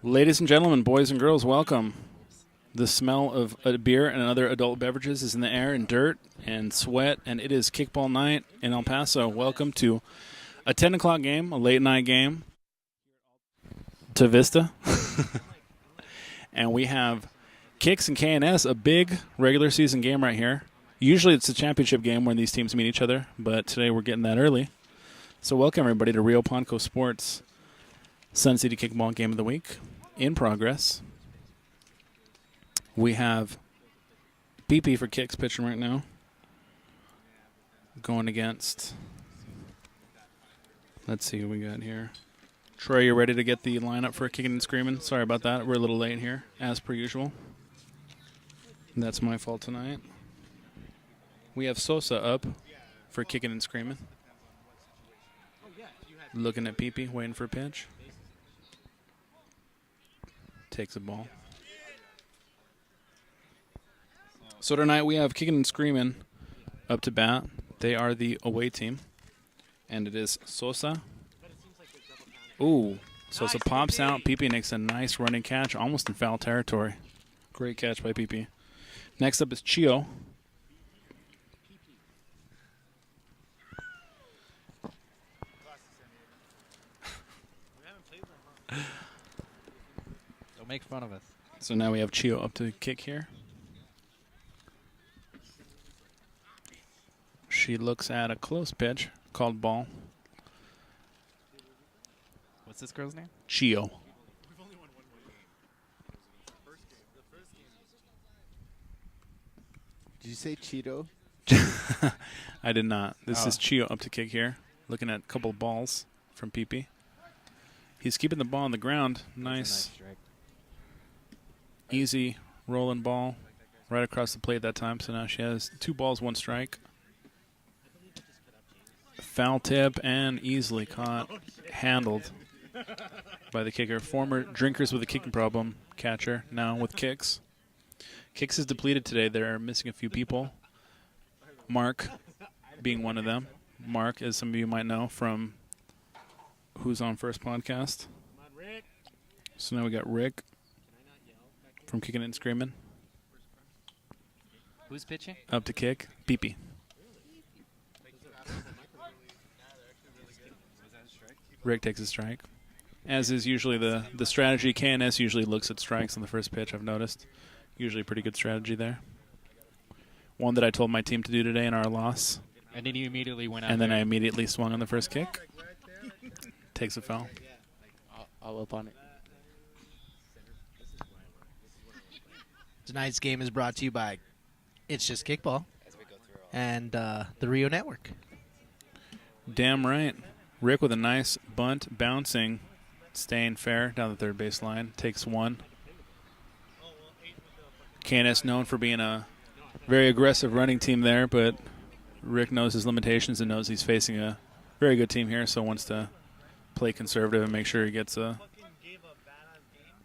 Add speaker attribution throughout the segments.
Speaker 1: Ladies and gentlemen, boys and girls, welcome. The smell of a beer and other adult beverages is in the air, and dirt and sweat, and it is kickball night in El Paso. Welcome to a 10 o'clock game, a late night game to Vista. And we have Kixx and KNS, a big regular season game right here. Usually it's a championship game when these teams meet each other, but today we're getting that early. So welcome everybody to Rio Ponco Sports Sun City Kickball Game of the Week in progress. We have PP for Kixx pitching right now, going against, let's see what we got here. Troy, you ready to get the lineup for Kicking and Screaming? Sorry about that. We're a little late here, as per usual. That's my fault tonight. We have Sosa up for Kicking and Screaming. Looking at PP, waiting for a pitch. Takes a ball. So tonight we have Kicking and Screaming up to bat. They are the away team. And it is Sosa. Ooh, Sosa pops out. PP makes a nice running catch, almost in foul territory. Great catch by PP. Next up is Chio.
Speaker 2: Don't make fun of us.
Speaker 1: So now we have Chio up to kick here. She looks at a close pitch called ball.
Speaker 2: What's this girl's name?
Speaker 1: Chio.
Speaker 3: Did you say Cheeto?
Speaker 1: I did not. This is Chio up to kick here. Looking at a couple of balls from PP. He's keeping the ball on the ground. Nice. Easy rolling ball right across the plate that time. So now she has 2 balls, 1 strike. Foul tip and easily caught, handled by the kicker. Former drinkers with a kicking problem catcher, now with Kixx. Kixx is depleted today. They're missing a few people. Mark being one of them. Mark, as some of you might know from Who's on First podcast. So now we got Rick from Kicking and Screaming.
Speaker 2: Who's pitching?
Speaker 1: Up to kick. PP. Rick takes a strike. As is usually the strategy, KNS usually looks at strikes on the first pitch, I've noticed. Usually a pretty good strategy there. One that I told my team to do today in our loss.
Speaker 2: And then you immediately went out
Speaker 1: And then
Speaker 2: there.
Speaker 1: I immediately swung on the first kick. Takes a foul.
Speaker 3: I'll up on it.
Speaker 4: Tonight's game is brought to you by It's Just Kickball and the Rio Network.
Speaker 1: Damn right. Rick with a nice bunt, bouncing, staying fair down the third base line. Takes one. KNS known for being a very aggressive running team there, but Rick knows his limitations and knows he's facing a very good team here, so wants to play conservative and make sure he gets a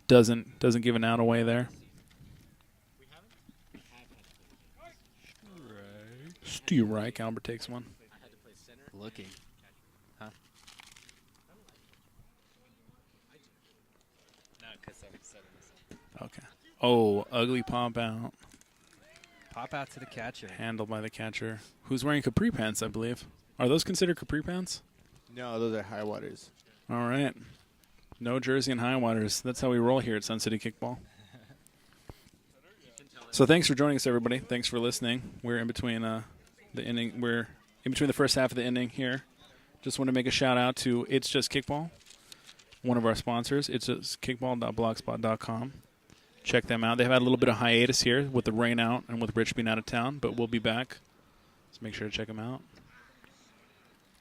Speaker 1: doesn't give an out away there. Steve Reich, Albert takes one.
Speaker 2: Looking. Huh? No, because I said it.
Speaker 1: Okay. Oh, ugly pop out.
Speaker 2: Pop out to the catcher.
Speaker 1: Handled by the catcher, who's wearing capri pants, I believe. Are those considered capri pants?
Speaker 3: No, those are high waters.
Speaker 1: All right. No jersey and high waters. That's how we roll here at Sun City Kickball. So thanks for joining us, everybody. Thanks for listening. We're in between the inning. We're in between the first half of the inning here. Just want to make a shout out to It's Just Kickball, one of our sponsors. It's just kickball.blogspot.com. Check them out. They've had a little bit of hiatus here with the rain out and with Rich being out of town, but we'll be back. So make sure to check them out.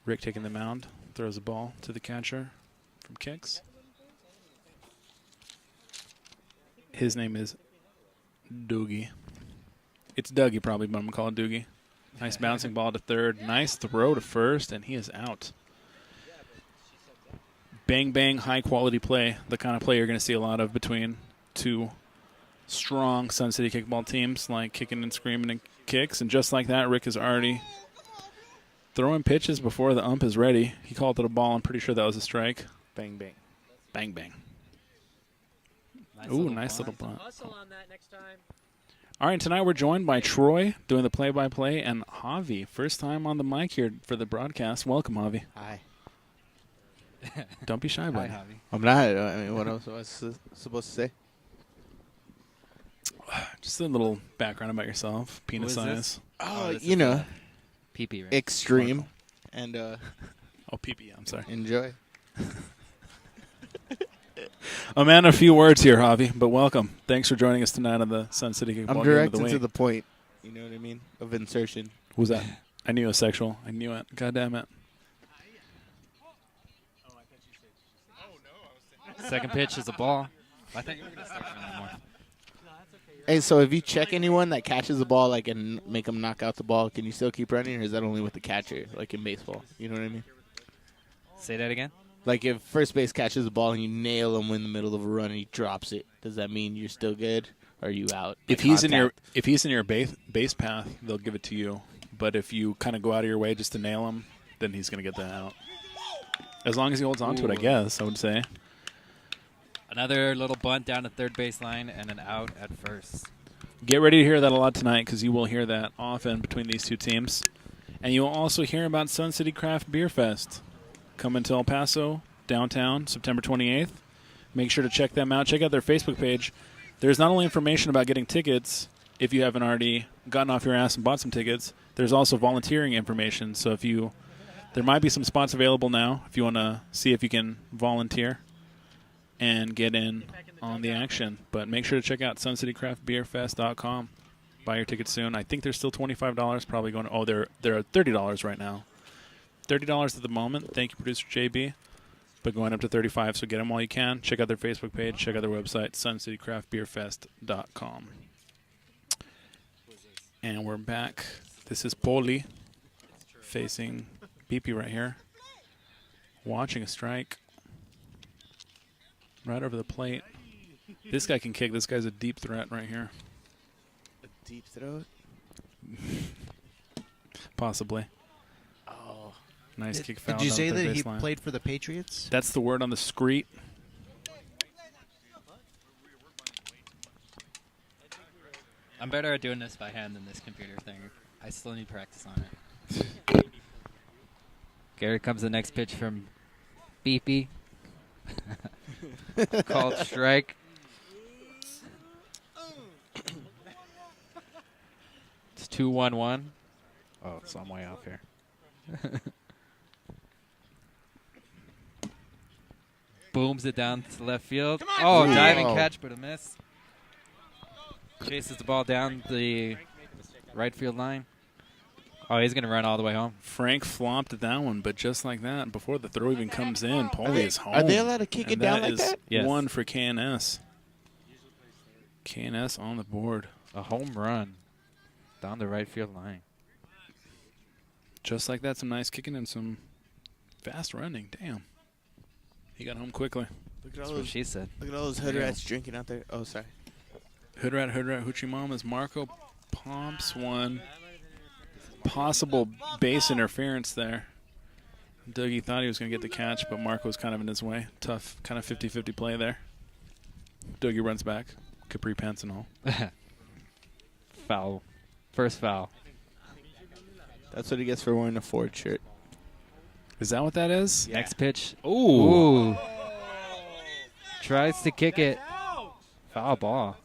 Speaker 1: Rick taking the mound, throws the ball to the catcher from Kixx. His name is Doogie. It's Dougie probably, but I'm going to call it Doogie. Nice bouncing ball to third. Nice throw to first, and he is out. Bang, bang, high-quality play. The kind of play you're going to see a lot of between two strong Sun City Kickball teams like Kicking and Screaming and Kixx. And just like that, Rick is already throwing pitches before the ump is ready. He called it a ball. I'm pretty sure that was a strike.
Speaker 3: Bang, bang.
Speaker 1: Bang, bang. Ooh, nice little bunt.
Speaker 5: Hustle on that next time.
Speaker 1: All right, tonight we're joined by Troy doing the play-by-play and Javi. First time on the mic here for the broadcast. Welcome, Javi.
Speaker 3: Hi.
Speaker 1: Don't be shy, buddy.
Speaker 2: Hi, Javi.
Speaker 3: I'm not. I mean, what else was I supposed to say?
Speaker 1: Just a little background about yourself. Penis
Speaker 2: is
Speaker 1: size.
Speaker 2: this?
Speaker 3: Oh,
Speaker 2: this
Speaker 3: you
Speaker 2: is,
Speaker 3: know,
Speaker 2: PP, right?
Speaker 3: extreme. And
Speaker 1: Oh, PP. I'm sorry.
Speaker 3: enjoy.
Speaker 1: A man, a few words here, Javi, but welcome. Thanks for joining us tonight on the Sun City Kickball
Speaker 3: I'm
Speaker 1: Game
Speaker 3: direct
Speaker 1: of the
Speaker 3: and to
Speaker 1: Week.
Speaker 3: the point. You know what I mean? Of insertion.
Speaker 1: Who's that? I knew it was sexual. I knew it. God damn it.
Speaker 2: Second pitch is a ball. I thought you were going to start from that more.
Speaker 3: Hey, so if you check anyone that catches the ball, like, and make them knock out the ball, can you still keep running, or is that only with the catcher, like in baseball? You know what I mean?
Speaker 2: Say that again?
Speaker 3: Like, if first base catches the ball and you nail him in the middle of a run and he drops it, does that mean you're still good, or are you out?
Speaker 1: If
Speaker 3: Like,
Speaker 1: he's in your base path, they'll give it to you. But if you kind of go out of your way just to nail him, then he's going to get that out. As long as he holds on to it, I guess, I would say.
Speaker 2: Another little bunt down to third baseline and an out at first.
Speaker 1: Get ready to hear that a lot tonight because you will hear that often between these two teams. And you'll also hear about Sun City Craft Beer Fest coming to El Paso, downtown, September 28th. Make sure to check them out. Check out their Facebook page. There's not only information about getting tickets, if you haven't already gotten off your ass and bought some tickets, there's also volunteering information. So there might be some spots available now if you want to see if you can volunteer and get in on the action. But make sure to check out suncitycraftbeerfest.com. Buy your tickets soon. I think they're still $25, probably going. Oh, they're $30 right now. $30 at the moment. Thank you, producer JB. But going up to $35, so get them while you can. Check out their Facebook page. Check out their website, suncitycraftbeerfest.com. And we're back. This is Poli facing BP right here. Watching a strike. Right over the plate. This guy can kick. This guy's a deep threat right here.
Speaker 3: A deep throat?
Speaker 1: Possibly.
Speaker 3: Oh.
Speaker 1: Nice kick foul.
Speaker 4: Did you
Speaker 1: down
Speaker 4: say
Speaker 1: the third
Speaker 4: that he
Speaker 1: baseline.
Speaker 4: played for the Patriots?
Speaker 1: That's the word on the street.
Speaker 2: I'm better at doing this by hand than this computer thing. I still need practice on it. Here comes the next pitch from BP. Called strike. It's 2-1-1. Oh, so I'm way off here. Booms it down to left field. Oh,
Speaker 3: Ooh.
Speaker 2: diving
Speaker 3: Wow.
Speaker 2: catch, but a miss. Chases the ball down the right field line. Oh, he's going to run all the way home.
Speaker 1: Frank flopped at that one, but just like that, before the throw even comes in, Poli is home.
Speaker 3: Are they allowed to kick
Speaker 1: And
Speaker 3: it down like
Speaker 1: is
Speaker 3: that?
Speaker 2: Yes.
Speaker 1: one for KNS. KNS on the board.
Speaker 2: A home run down the right field line.
Speaker 1: Just like that, some nice kicking and some fast running. Damn. He got home quickly.
Speaker 3: Look at
Speaker 2: That's
Speaker 3: all
Speaker 2: what
Speaker 3: those,
Speaker 2: she said.
Speaker 3: look at all those hood
Speaker 2: Yeah.
Speaker 3: rats drinking out there. Oh, sorry.
Speaker 1: Hood rat, Hoochie Mamas. Marco pumps one. Possible base interference there. Dougie thought he was going to get the catch, but Marco was kind of in his way. Tough, kind of 50-50 play there. Dougie runs back. Capri pants and all.
Speaker 2: Foul. First foul.
Speaker 3: That's what he gets for wearing a Ford shirt.
Speaker 1: Is that what that is?
Speaker 3: Yeah.
Speaker 2: Next pitch.
Speaker 1: Ooh.
Speaker 2: Ooh. Tries to kick it. Foul ball.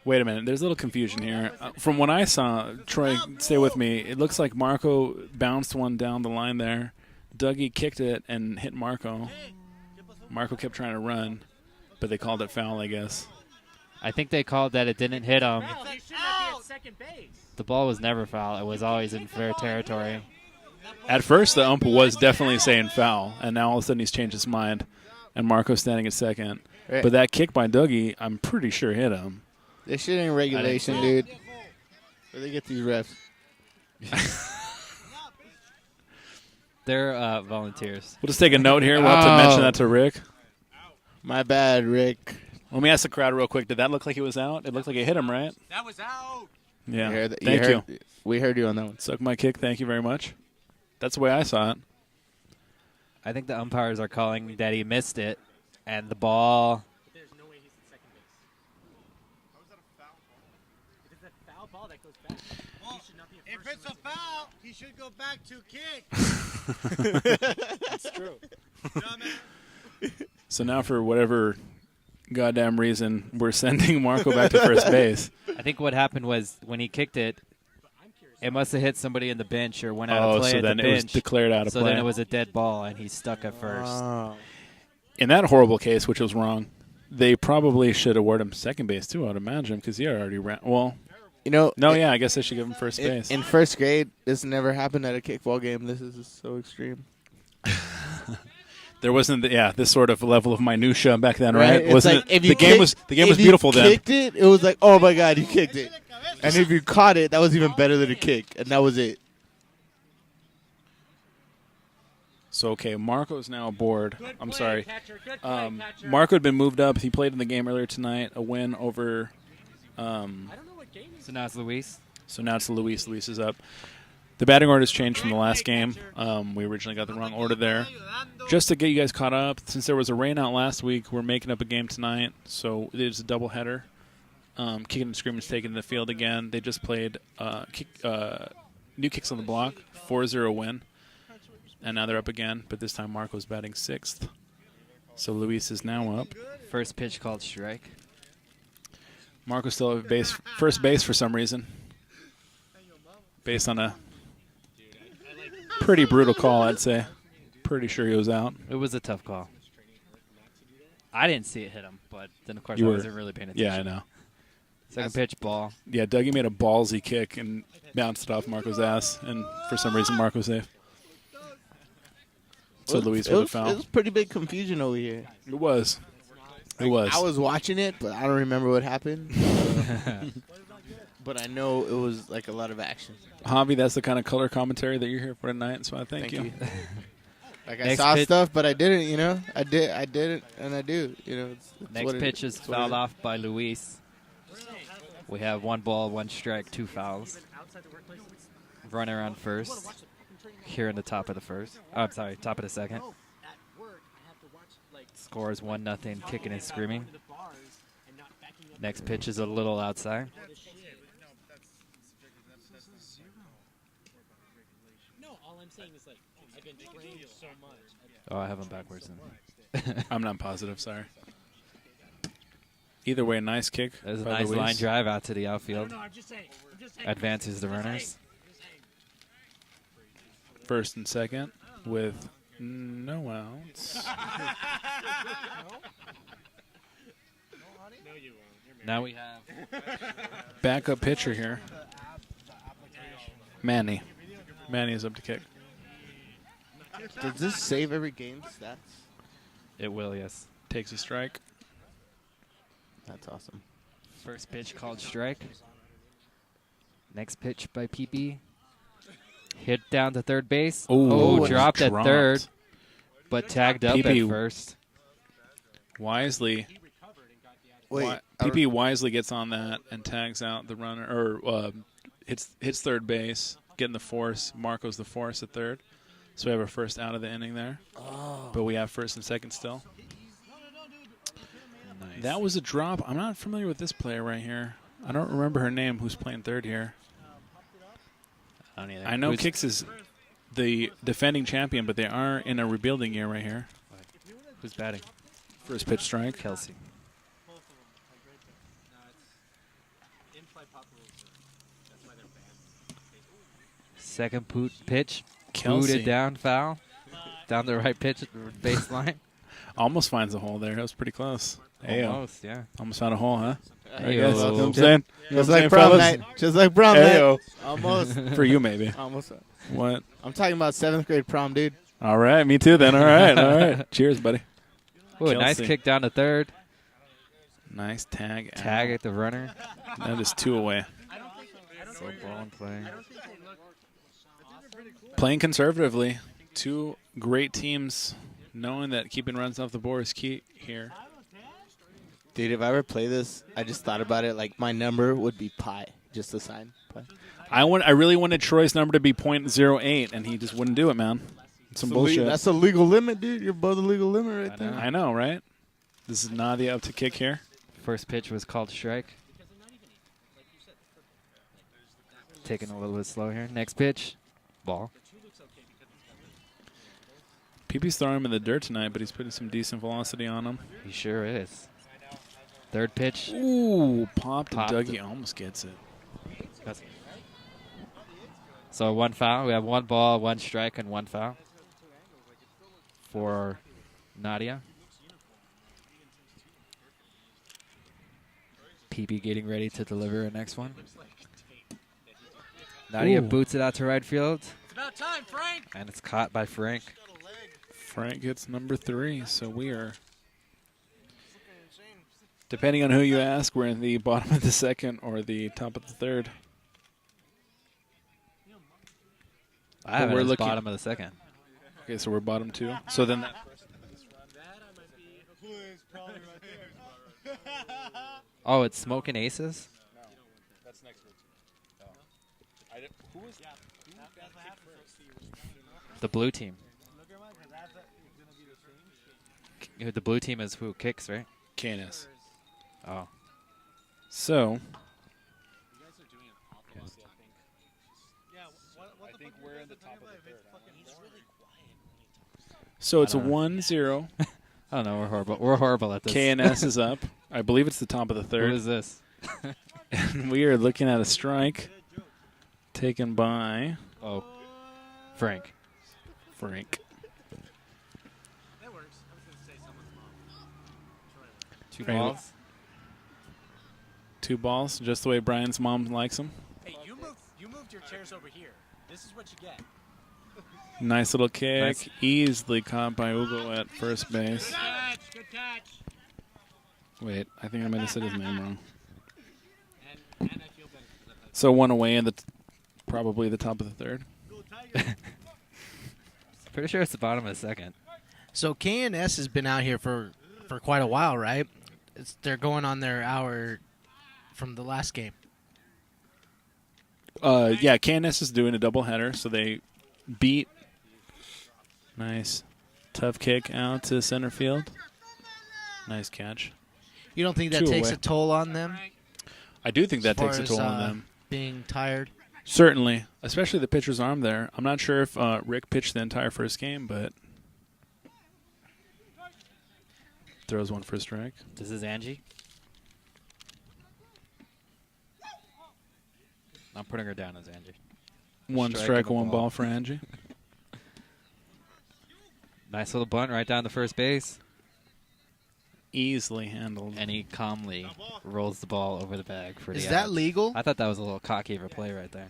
Speaker 1: Wait a minute. There's a little confusion here. From what I saw, Troy, stay with me. It looks like Marco bounced one down the line there. Dougie kicked it and hit Marco. Marco kept trying to run, but they called it foul, I guess.
Speaker 2: I think they called that it didn't hit him.
Speaker 5: He shouldn't be at second base.
Speaker 2: The ball was never foul. It was always in fair territory.
Speaker 1: At first, the ump was definitely saying foul, and now all of a sudden he's changed his mind, and Marco's standing at second.
Speaker 3: Right.
Speaker 1: But that kick by Dougie, I'm pretty sure hit him.
Speaker 3: This shit ain't regulation, dude. Where they get these refs?
Speaker 2: They're volunteers.
Speaker 1: We'll just take a note here. We'll have to mention that to Rick.
Speaker 3: My bad, Rick.
Speaker 1: Let me ask the crowd real quick. Did that look like it was out? It looked like it hit him, right?
Speaker 5: That was out.
Speaker 1: Yeah.
Speaker 3: You heard that-
Speaker 1: Thank you.
Speaker 3: heard- We heard you on that one.
Speaker 1: Suck my kick. Thank you very much. That's the way I saw it.
Speaker 2: I think the umpires are calling that he missed it, And the ball.
Speaker 5: There's no way he's at second base. How is that a foul ball? If it's a foul ball that goes back, he should not be a first.
Speaker 6: If it's a foul, he should go back to kick.
Speaker 5: That's true.
Speaker 1: So now, for whatever goddamn reason, we're sending Marco back to first base.
Speaker 2: I think what happened was when he kicked it, it must have hit somebody in the bench or went out of play
Speaker 1: so
Speaker 2: at
Speaker 1: then
Speaker 2: the
Speaker 1: it was
Speaker 2: bench.
Speaker 1: declared out of
Speaker 2: So
Speaker 1: play.
Speaker 2: then it was a dead ball, and he's stuck at first.
Speaker 3: Oh.
Speaker 1: In that horrible case, which was wrong, they probably should award him second base too, I would imagine, because he already ran. Well,
Speaker 3: You know,
Speaker 1: I guess they should give him first base.
Speaker 3: in first grade, this never happened at a kickball game. This is so extreme.
Speaker 1: There wasn't, this sort of level of minutia back then, right?
Speaker 3: It's
Speaker 1: Wasn't
Speaker 3: like
Speaker 1: it?
Speaker 3: if you
Speaker 1: The game was beautiful
Speaker 3: if you
Speaker 1: then.
Speaker 3: kicked it, it was like, oh my god, you kicked it. And if you caught it, that was even better than a kick, and that was it.
Speaker 1: So okay, Marco's now aboard.
Speaker 5: Good
Speaker 1: I'm
Speaker 5: play,
Speaker 1: sorry.
Speaker 5: Catcher. Good play, catcher.
Speaker 1: Marco had been moved up. He played in the game earlier tonight. A win over.
Speaker 5: I don't know what game he's
Speaker 2: So now it's Luis.
Speaker 1: So now it's Luis. Luis is up. The batting order has changed from the last game. We originally got the wrong order there. Just to get you guys caught up, since there was a rain out last week, we're making up a game tonight. So it is a doubleheader. Kicking and Screaming is taking the field again. They just played new Kicks on the block, 4-0 win. And now they're up again, but this time Marco's batting 6th. So Luis is now up.
Speaker 2: First pitch called strike.
Speaker 1: Marco's still at first base for some reason. Based on a pretty brutal call, I'd say. Pretty sure he was out.
Speaker 2: It was a tough call. I didn't see it hit him, but then, of course,
Speaker 1: You
Speaker 2: I
Speaker 1: were-
Speaker 2: wasn't really paying attention.
Speaker 1: Yeah, I know.
Speaker 2: Second pitch, ball.
Speaker 1: Yeah, Dougie made a ballsy kick and bounced it off Marco's ass, and for some reason Marco's safe. So Luis with a
Speaker 3: It
Speaker 1: foul.
Speaker 3: was pretty big confusion over here.
Speaker 1: It was. It was.
Speaker 3: I was watching it, but I don't remember what happened. But I know it was like a lot of action.
Speaker 1: Javi, that's the kind of color commentary that you're here for tonight, so I thank you.
Speaker 3: Like I
Speaker 2: Next
Speaker 3: saw
Speaker 2: pitch.
Speaker 3: stuff, but I didn't. You know, I did it, and I do. You know, it's
Speaker 2: Next
Speaker 3: what it-
Speaker 2: pitch is
Speaker 3: it's what
Speaker 2: fouled
Speaker 3: it
Speaker 2: off by Luis. We have 1 ball, 1 strike, 2 fouls. Runner on first. Here in the top of the first. Oh, I'm sorry, top of the second. Scores 1-0, kicking and screaming. Next pitch is a little outside.
Speaker 5: No, all I'm saying is like I've been trained so much.
Speaker 2: Oh, I have him backwards. Then.
Speaker 1: I'm not positive, sorry. Either way, nice kick.
Speaker 2: There's a
Speaker 1: by
Speaker 2: nice
Speaker 1: Luis.
Speaker 2: line drive out to the outfield.
Speaker 5: No, I'm just saying.
Speaker 2: Advances the runners.
Speaker 1: First and second with no outs.
Speaker 2: Now we have
Speaker 1: Backup pitcher here. Manny. Manny is up to kick.
Speaker 3: Does this save every game stats?
Speaker 2: it will, yes.
Speaker 1: Takes a strike.
Speaker 3: That's awesome.
Speaker 2: First pitch called strike. Next pitch by PP. Hit down to third base.
Speaker 1: Ooh,
Speaker 2: Dropped at third, but tagged up
Speaker 1: PP
Speaker 2: at first.
Speaker 1: Wisely.
Speaker 3: Wait,
Speaker 1: PP wisely gets on that and tags out the runner, or hits third base, getting the force. Marco's the force at third. So we have our first out of the inning there.
Speaker 3: Oh.
Speaker 1: But we have first and second still.
Speaker 2: Nice.
Speaker 1: That was a drop. I'm not familiar with this player right here. I don't remember her name, who's playing third here.
Speaker 2: I don't either.
Speaker 1: I know
Speaker 2: Who's-
Speaker 1: Kixx is the defending champion, but they are in a rebuilding year right here.
Speaker 2: Who's batting?
Speaker 1: First pitch strike.
Speaker 2: Kelsey. Second pitch.
Speaker 1: Kelsey.
Speaker 2: Booted down, foul. Down the right pitch, baseline.
Speaker 1: Almost finds a hole there. That was pretty close. Ayo.
Speaker 2: Almost, yeah.
Speaker 1: Almost found a hole, huh?
Speaker 2: Ayo.
Speaker 1: Guys, you know what I'm saying? You know
Speaker 3: Just
Speaker 1: what I'm
Speaker 3: like
Speaker 1: saying,
Speaker 3: prom
Speaker 1: fellas?
Speaker 3: night. Just like prom
Speaker 1: Ayo.
Speaker 3: night. Almost.
Speaker 1: For you, maybe.
Speaker 3: Almost.
Speaker 1: What?
Speaker 3: I'm talking about 7th grade prom, dude.
Speaker 1: All right, me too then. All right, all right. Cheers, buddy.
Speaker 2: Ooh, a nice
Speaker 1: Kelsey.
Speaker 2: kick down to third.
Speaker 1: Nice tag.
Speaker 2: Tag
Speaker 1: out.
Speaker 2: at the runner.
Speaker 1: That is 2 away.
Speaker 2: So ball in play.
Speaker 1: Playing conservatively. 2 great teams, knowing that keeping runs off the board is key here.
Speaker 3: Dude, if I ever play this, I just thought about it. Like, my number would be pi. Just a sign. Pi.
Speaker 1: I really wanted Troy's number to be .08, and he just wouldn't do it, man. Some bullshit.
Speaker 3: That's a legal limit, dude. You're above the legal limit right there.
Speaker 1: I know, right? This is Nadia up to kick here.
Speaker 2: First pitch was called strike. Taking a little bit slow here. Next pitch, ball.
Speaker 1: PP's throwing him in the dirt tonight, but he's putting some decent velocity on him.
Speaker 2: He sure is. Third pitch.
Speaker 1: Ooh, popped,
Speaker 2: Popped
Speaker 1: and Dougie
Speaker 2: it.
Speaker 1: almost gets it.
Speaker 2: So 1 foul. We have 1 ball, 1 strike, and 1 foul for Nadia. PP getting ready to deliver a next one. Nadia
Speaker 1: Ooh.
Speaker 2: boots it out to right field,
Speaker 6: It's about time, Frank.
Speaker 2: and it's caught by Frank.
Speaker 1: Frank gets number 3, so we are, depending on who you ask, we're in the bottom of the second or the top of the third.
Speaker 2: I have it
Speaker 1: we're
Speaker 2: as
Speaker 1: looking-
Speaker 2: bottom of the second.
Speaker 1: Okay, so we're bottom 2. So then that
Speaker 2: Oh, it's Smoking Aces? The blue team. The blue team is who? Kixx, right?
Speaker 1: Kixx.
Speaker 2: Oh.
Speaker 1: So
Speaker 6: I think we're in the top of the third.
Speaker 1: so it's a
Speaker 2: I don't know.
Speaker 1: 1-0.
Speaker 2: I don't know. We're horrible. We're horrible at this.
Speaker 1: KNS is up. I believe it's the top of the
Speaker 2: Who
Speaker 1: third.
Speaker 2: is this?
Speaker 1: And we are looking at a strike taken by
Speaker 2: Oh, Frank.
Speaker 1: Frank.
Speaker 6: That works. I was going to say someone's mom.
Speaker 2: 2
Speaker 1: Frank.
Speaker 2: balls.
Speaker 1: 2 balls, just the way Brian's mom likes them.
Speaker 6: Hey, you moved your chairs over here. This is what you get.
Speaker 1: Nice little kick.
Speaker 2: Nice.
Speaker 1: Easily caught by Ugo at first base.
Speaker 6: Good catch.
Speaker 1: Wait, I think I might have said his name wrong.
Speaker 6: And I feel better.
Speaker 1: So 1 away in the probably the top of the third.
Speaker 2: Pretty sure it's the bottom of the second.
Speaker 4: So KNS has been out here for quite a while, right? They're going on their hour from the last game.
Speaker 1: Yeah, KNS is doing a doubleheader, so they beat. Nice. Tough kick out to center field. Nice catch.
Speaker 4: You don't think that
Speaker 1: 2
Speaker 4: takes
Speaker 1: away.
Speaker 4: a toll on them?
Speaker 1: I do think that
Speaker 4: as far
Speaker 1: takes a
Speaker 4: as,
Speaker 1: toll on them.
Speaker 4: Being tired.
Speaker 1: Certainly, especially the pitcher's arm there. I'm not sure if Rick pitched the entire first game, but throws one for a strike.
Speaker 2: This is Angie. I'm putting her down as Angie.
Speaker 1: 1
Speaker 2: Strike
Speaker 1: strike,
Speaker 2: and a
Speaker 1: 1
Speaker 2: ball.
Speaker 1: ball for Angie.
Speaker 2: Nice little bunt right down the first base.
Speaker 1: Easily handled.
Speaker 2: And he calmly rolls the ball over the bag for the
Speaker 4: Is that
Speaker 2: out.
Speaker 4: legal?
Speaker 2: I thought that was a little cocky of a play right there.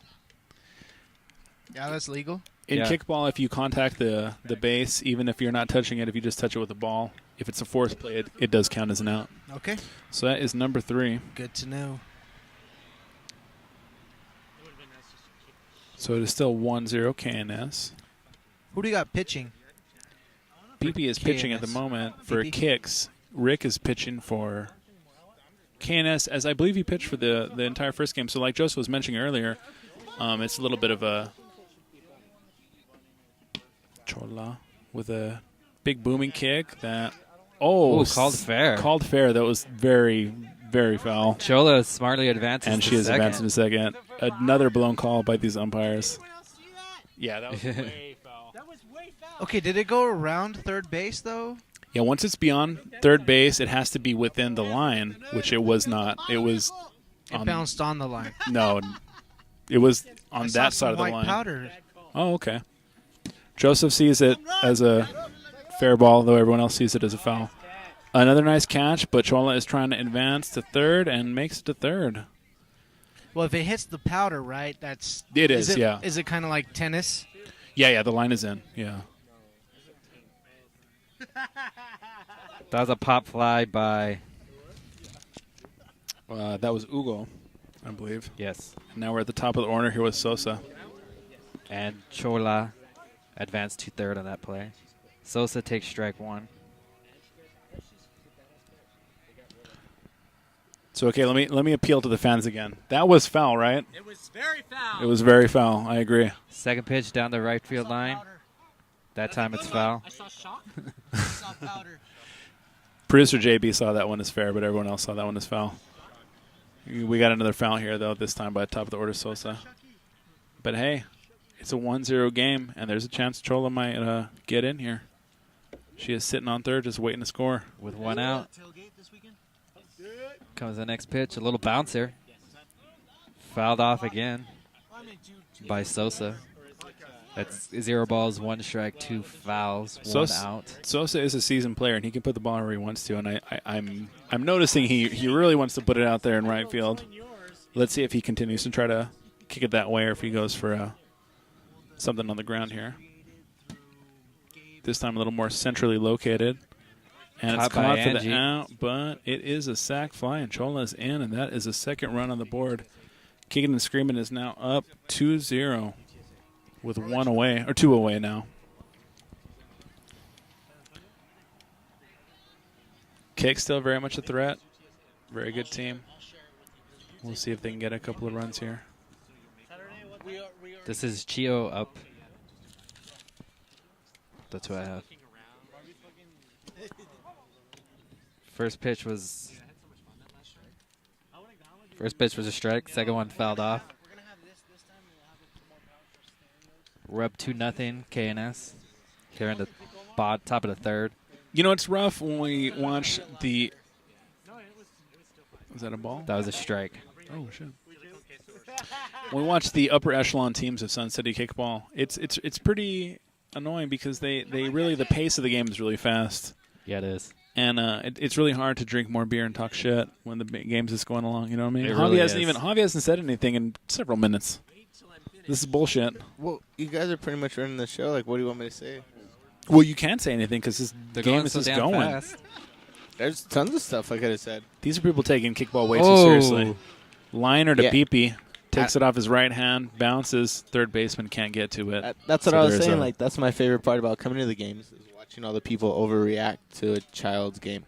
Speaker 4: Yeah, that's legal.
Speaker 1: In
Speaker 2: Yeah.
Speaker 1: kickball, if you contact the base, even if you're not touching it, if you just touch it with the ball, if it's a force play, it does count as an out.
Speaker 4: Okay,
Speaker 1: So that is number 3.
Speaker 4: good to know.
Speaker 1: So it is still 1-0 KNS.
Speaker 4: Who do you got pitching?
Speaker 1: PP is pitching at the
Speaker 4: KNS.
Speaker 1: moment for
Speaker 4: PP?
Speaker 1: Kixx. Rick is pitching for KNS, as I believe he pitched for the entire first game. So like Joseph was mentioning earlier, it's a little bit of a chola with a big booming kick that
Speaker 2: Ooh, called fair.
Speaker 1: Called fair. That was very, very foul.
Speaker 2: Chola smartly advances
Speaker 1: And
Speaker 2: to
Speaker 1: she is
Speaker 2: second.
Speaker 1: advancing to second. Another blown call by these umpires. Yeah, that was way foul.
Speaker 6: That was way foul.
Speaker 4: Okay, did it go around third base though?
Speaker 1: Yeah, once it's beyond third base, it has to be within the line, which it was not. It was
Speaker 4: It bounced on the line.
Speaker 1: no, it was on
Speaker 4: I saw
Speaker 1: that
Speaker 4: some
Speaker 1: side of the
Speaker 4: white
Speaker 1: line.
Speaker 4: powder.
Speaker 1: Oh, okay. Joseph sees it as a fair ball, though everyone else sees it as a foul. Another nice catch, but Chola is trying to advance to third and makes it to third.
Speaker 4: Well, if it hits the powder, right? That's
Speaker 1: It is, yeah.
Speaker 4: Is it kind of like tennis?
Speaker 1: Yeah, the line is in. Yeah.
Speaker 2: That was a pop fly by,
Speaker 1: That was Ugo, I believe.
Speaker 2: yes.
Speaker 1: And now we're at the top of the order here with Sosa.
Speaker 2: And Chola advanced to third on that play. Sosa takes strike 1.
Speaker 1: So okay, let me appeal to the fans again. That was foul, right?
Speaker 6: It was very foul.
Speaker 1: It was very foul. I agree.
Speaker 2: Second pitch down the right field line. That time it's foul.
Speaker 6: I saw shock. I saw powder.
Speaker 1: Producer JB saw that one as fair, but everyone else saw that one as foul. We got another foul here, though, this time by top of the order, Sosa. But, hey, it's a 1-0 game, and there's a chance Chola might get in here. She is sitting on third, just waiting to score.
Speaker 2: With one out. Comes the next pitch. A little bouncer. Fouled off again by Sosa. That's 0 balls, 1 strike, 2 fouls, 1 out.
Speaker 1: Sosa is a seasoned player, and he can put the ball where he wants to. And I'm noticing he really wants to put it out there in right field. Let's see if he continues to try to kick it that way, or if he goes for something on the ground here. This time a little more centrally located. And it's come out for the out, but it is a sac fly, and Chola's in, and that is a second run on the board. Kicking and Screaming is now up 2-0 with 1 away, or 2 away now. Kixx still very much a threat. Very good team. We'll see if they can get a couple of runs here.
Speaker 2: This is Chio up. That's what I have. First pitch was a strike. Second one fouled off. We're up 2-0 KNS here in the top of the third.
Speaker 1: You know, it's rough when we watch the... Was that a ball?
Speaker 2: That was a strike.
Speaker 1: Oh, shit. When we watch the upper echelon teams of Sun City Kickball, it's pretty annoying because they really, the pace of the game is really fast.
Speaker 2: Yeah, it is.
Speaker 1: And it's really hard to drink more beer and talk shit when the game's just going along. You know what I mean?
Speaker 2: Javi
Speaker 1: hasn't said anything in several minutes. This is bullshit.
Speaker 3: Well, you guys are pretty much running the show. Like, what do you want me to say?
Speaker 1: Well, you can't say anything because the game is
Speaker 2: so
Speaker 1: just
Speaker 2: damn
Speaker 1: going.
Speaker 2: fast.
Speaker 3: There's tons of stuff I could have said.
Speaker 1: These are people taking kickball way too seriously. Liner to
Speaker 3: Yeah.
Speaker 1: Pee-Pee. Takes it off his right hand, bounces, third baseman can't get to it.
Speaker 3: That's what
Speaker 1: So
Speaker 3: I was
Speaker 1: there's
Speaker 3: saying. Like, that's my favorite part about coming to the games is watching all the people overreact to a child's game.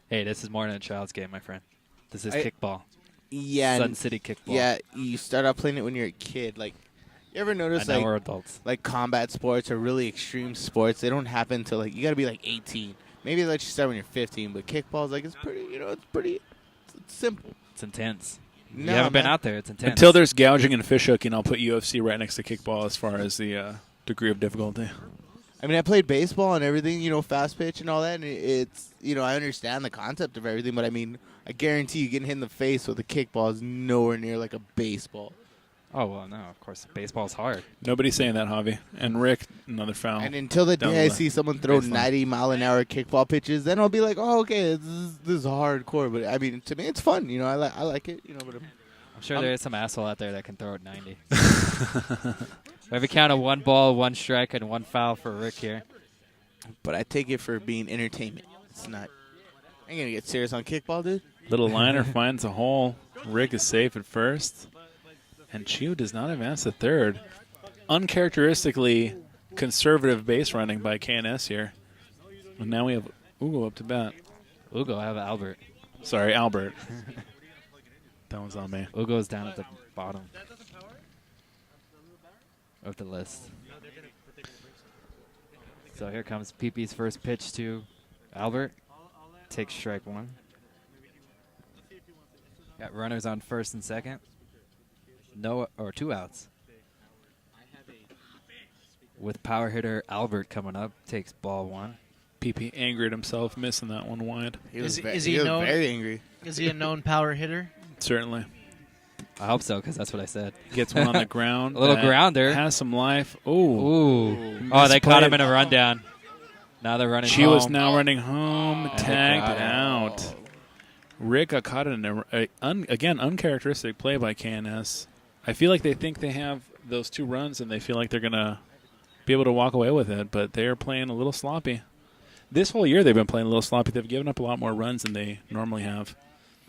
Speaker 2: Hey, this is more than a child's game, my friend. This is
Speaker 3: I-
Speaker 2: kickball.
Speaker 3: Yeah.
Speaker 2: Sun City Kickball.
Speaker 3: Yeah, you start out playing it when you're a kid. Like, you ever notice,
Speaker 2: I know
Speaker 3: like,
Speaker 2: we're adults.
Speaker 3: like combat sports or really extreme sports, they don't happen until, like, you got to be, like, 18. Maybe they let you start when you're 15, but kickball's, like, it's simple.
Speaker 2: It's intense.
Speaker 3: No,
Speaker 2: You haven't been
Speaker 3: man.
Speaker 2: out there. It's intense.
Speaker 1: Until there's gouging and fish hooking, I'll put UFC right next to kickball as far as the degree of difficulty.
Speaker 3: I mean, I played baseball and everything, fast pitch and all that, and it's, I understand the concept of everything, but I mean, I guarantee you getting hit in the face with a kickball is nowhere near like a baseball.
Speaker 2: Oh, well, no, of course. Baseball's hard.
Speaker 1: Nobody's saying that, Javi. And Rick, another foul.
Speaker 3: And until the
Speaker 1: Down
Speaker 3: day I
Speaker 1: the
Speaker 3: see someone throw
Speaker 1: baseline.
Speaker 3: 90-mile-an-hour kickball pitches, then I'll be like, oh, okay, this is hardcore. But, I mean, to me, it's fun. I like it. But
Speaker 2: I'm sure there is some asshole out there that can throw it 90. We have a count of 1 ball, 1 strike, and 1 foul for Rick here.
Speaker 3: But I take it for being entertainment. It's not. I ain't going to get serious on kickball, dude.
Speaker 1: Little liner finds a hole. Rick is safe at first. And Chio does not advance to third. Uncharacteristically conservative base running by KNS here. And now we have Ugo up to bat.
Speaker 2: Ugo, I have Albert.
Speaker 1: Sorry, Albert. That one's on me.
Speaker 2: Ugo's down at the bottom of the list. So here comes PP's first pitch to Albert. Takes strike 1. Got runners on first and second. 2 outs. With power hitter Albert coming up, takes ball 1.
Speaker 1: PP angry at himself, missing that one wide.
Speaker 3: He was,
Speaker 4: Is
Speaker 3: he
Speaker 4: he
Speaker 3: was
Speaker 4: known-
Speaker 3: very angry.
Speaker 4: Is he a known power hitter?
Speaker 1: Certainly.
Speaker 2: I hope so, because that's what I said.
Speaker 1: Gets one on the ground.
Speaker 2: A little
Speaker 1: that
Speaker 2: grounder.
Speaker 1: Has some life. Ooh.
Speaker 2: Ooh. Oh, they caught him in a rundown. Now they're running
Speaker 1: She
Speaker 2: home.
Speaker 1: was now running home,
Speaker 2: And
Speaker 1: tagged
Speaker 2: they got
Speaker 1: out. Rick got caught in again, uncharacteristic play by KNS. I feel like they think they have those 2 runs, and they feel like they're going to be able to walk away with it, but they're playing a little sloppy. This whole year they've been playing a little sloppy. They've given up a lot more runs than they normally have.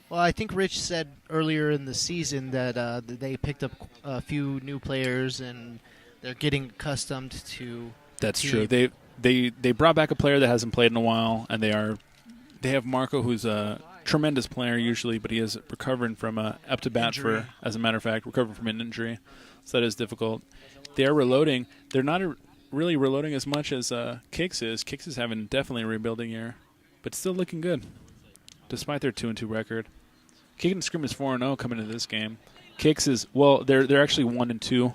Speaker 4: Well, I think Rich said earlier in the season that they picked up a few new players and they're getting accustomed to.
Speaker 1: That's
Speaker 4: team.
Speaker 1: true. They brought back a player that hasn't played in a while, and they have Marco, who's a tremendous player usually, but he is recovering from up to bat
Speaker 4: Injury.
Speaker 1: as a matter of fact, recovering from an injury, so that is difficult. They are reloading. They're not really reloading as much as Kixx is. Kixx is having definitely a rebuilding year. but still looking good, despite their 2-2 record. Kick and Scream is 4-0 coming into this game. Kixx is, well, they're actually 1-2,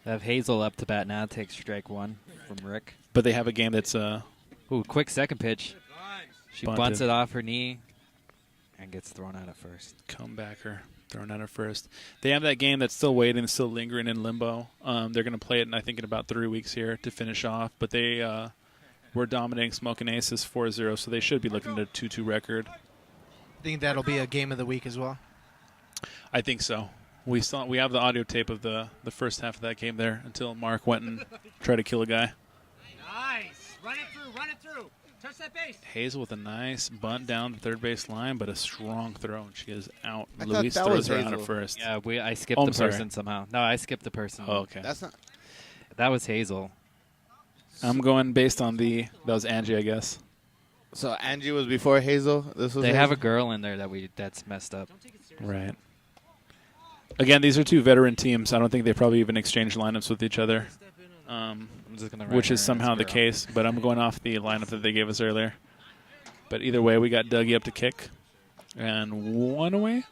Speaker 2: They have Hazel up to bat now. Takes strike one from Rick.
Speaker 1: but they have a game that's
Speaker 2: Ooh, quick second pitch. She
Speaker 1: Bunted.
Speaker 2: bunts it off her knee and gets thrown out at first.
Speaker 1: comebacker thrown out at first. They have that game that's still waiting, still lingering in limbo. They're going to play it, I think, in about 3 weeks here to finish off. But they were dominating Smoking Aces 4-0, so they should be looking at a 2-2 record.
Speaker 4: Think that'll be a game of the week as well.
Speaker 1: I think so. We have the audio tape of the first half of that game there until Mark went and tried to kill a guy.
Speaker 6: Nice. Run it through. Run it through. Touch that base.
Speaker 1: Hazel with a nice bunt down the third base line, but a strong throw, and she is out.
Speaker 3: I
Speaker 1: Luis
Speaker 3: thought that
Speaker 1: throws
Speaker 3: was
Speaker 1: her out
Speaker 3: Hazel.
Speaker 1: at first.
Speaker 2: Yeah, I skipped
Speaker 1: Oh,
Speaker 2: the
Speaker 1: I'm sorry.
Speaker 2: person somehow. No, I skipped the person.
Speaker 1: Oh, okay.
Speaker 3: That's not.
Speaker 2: That was Hazel.
Speaker 1: I'm going based on that was Angie, I guess.
Speaker 3: So Angie was before Hazel. This was.
Speaker 2: They
Speaker 3: Hazel?
Speaker 2: have a girl in there that's messed up.
Speaker 1: Right. Again, these are two veteran teams. I don't think they probably even exchanged lineups with each other,
Speaker 2: I'm just gonna write
Speaker 1: which
Speaker 2: her
Speaker 1: is
Speaker 2: as
Speaker 1: somehow the
Speaker 2: girl.
Speaker 1: case. But I'm going off the lineup that they gave us earlier. But either way, we got Dougie up to kick. And 1 away?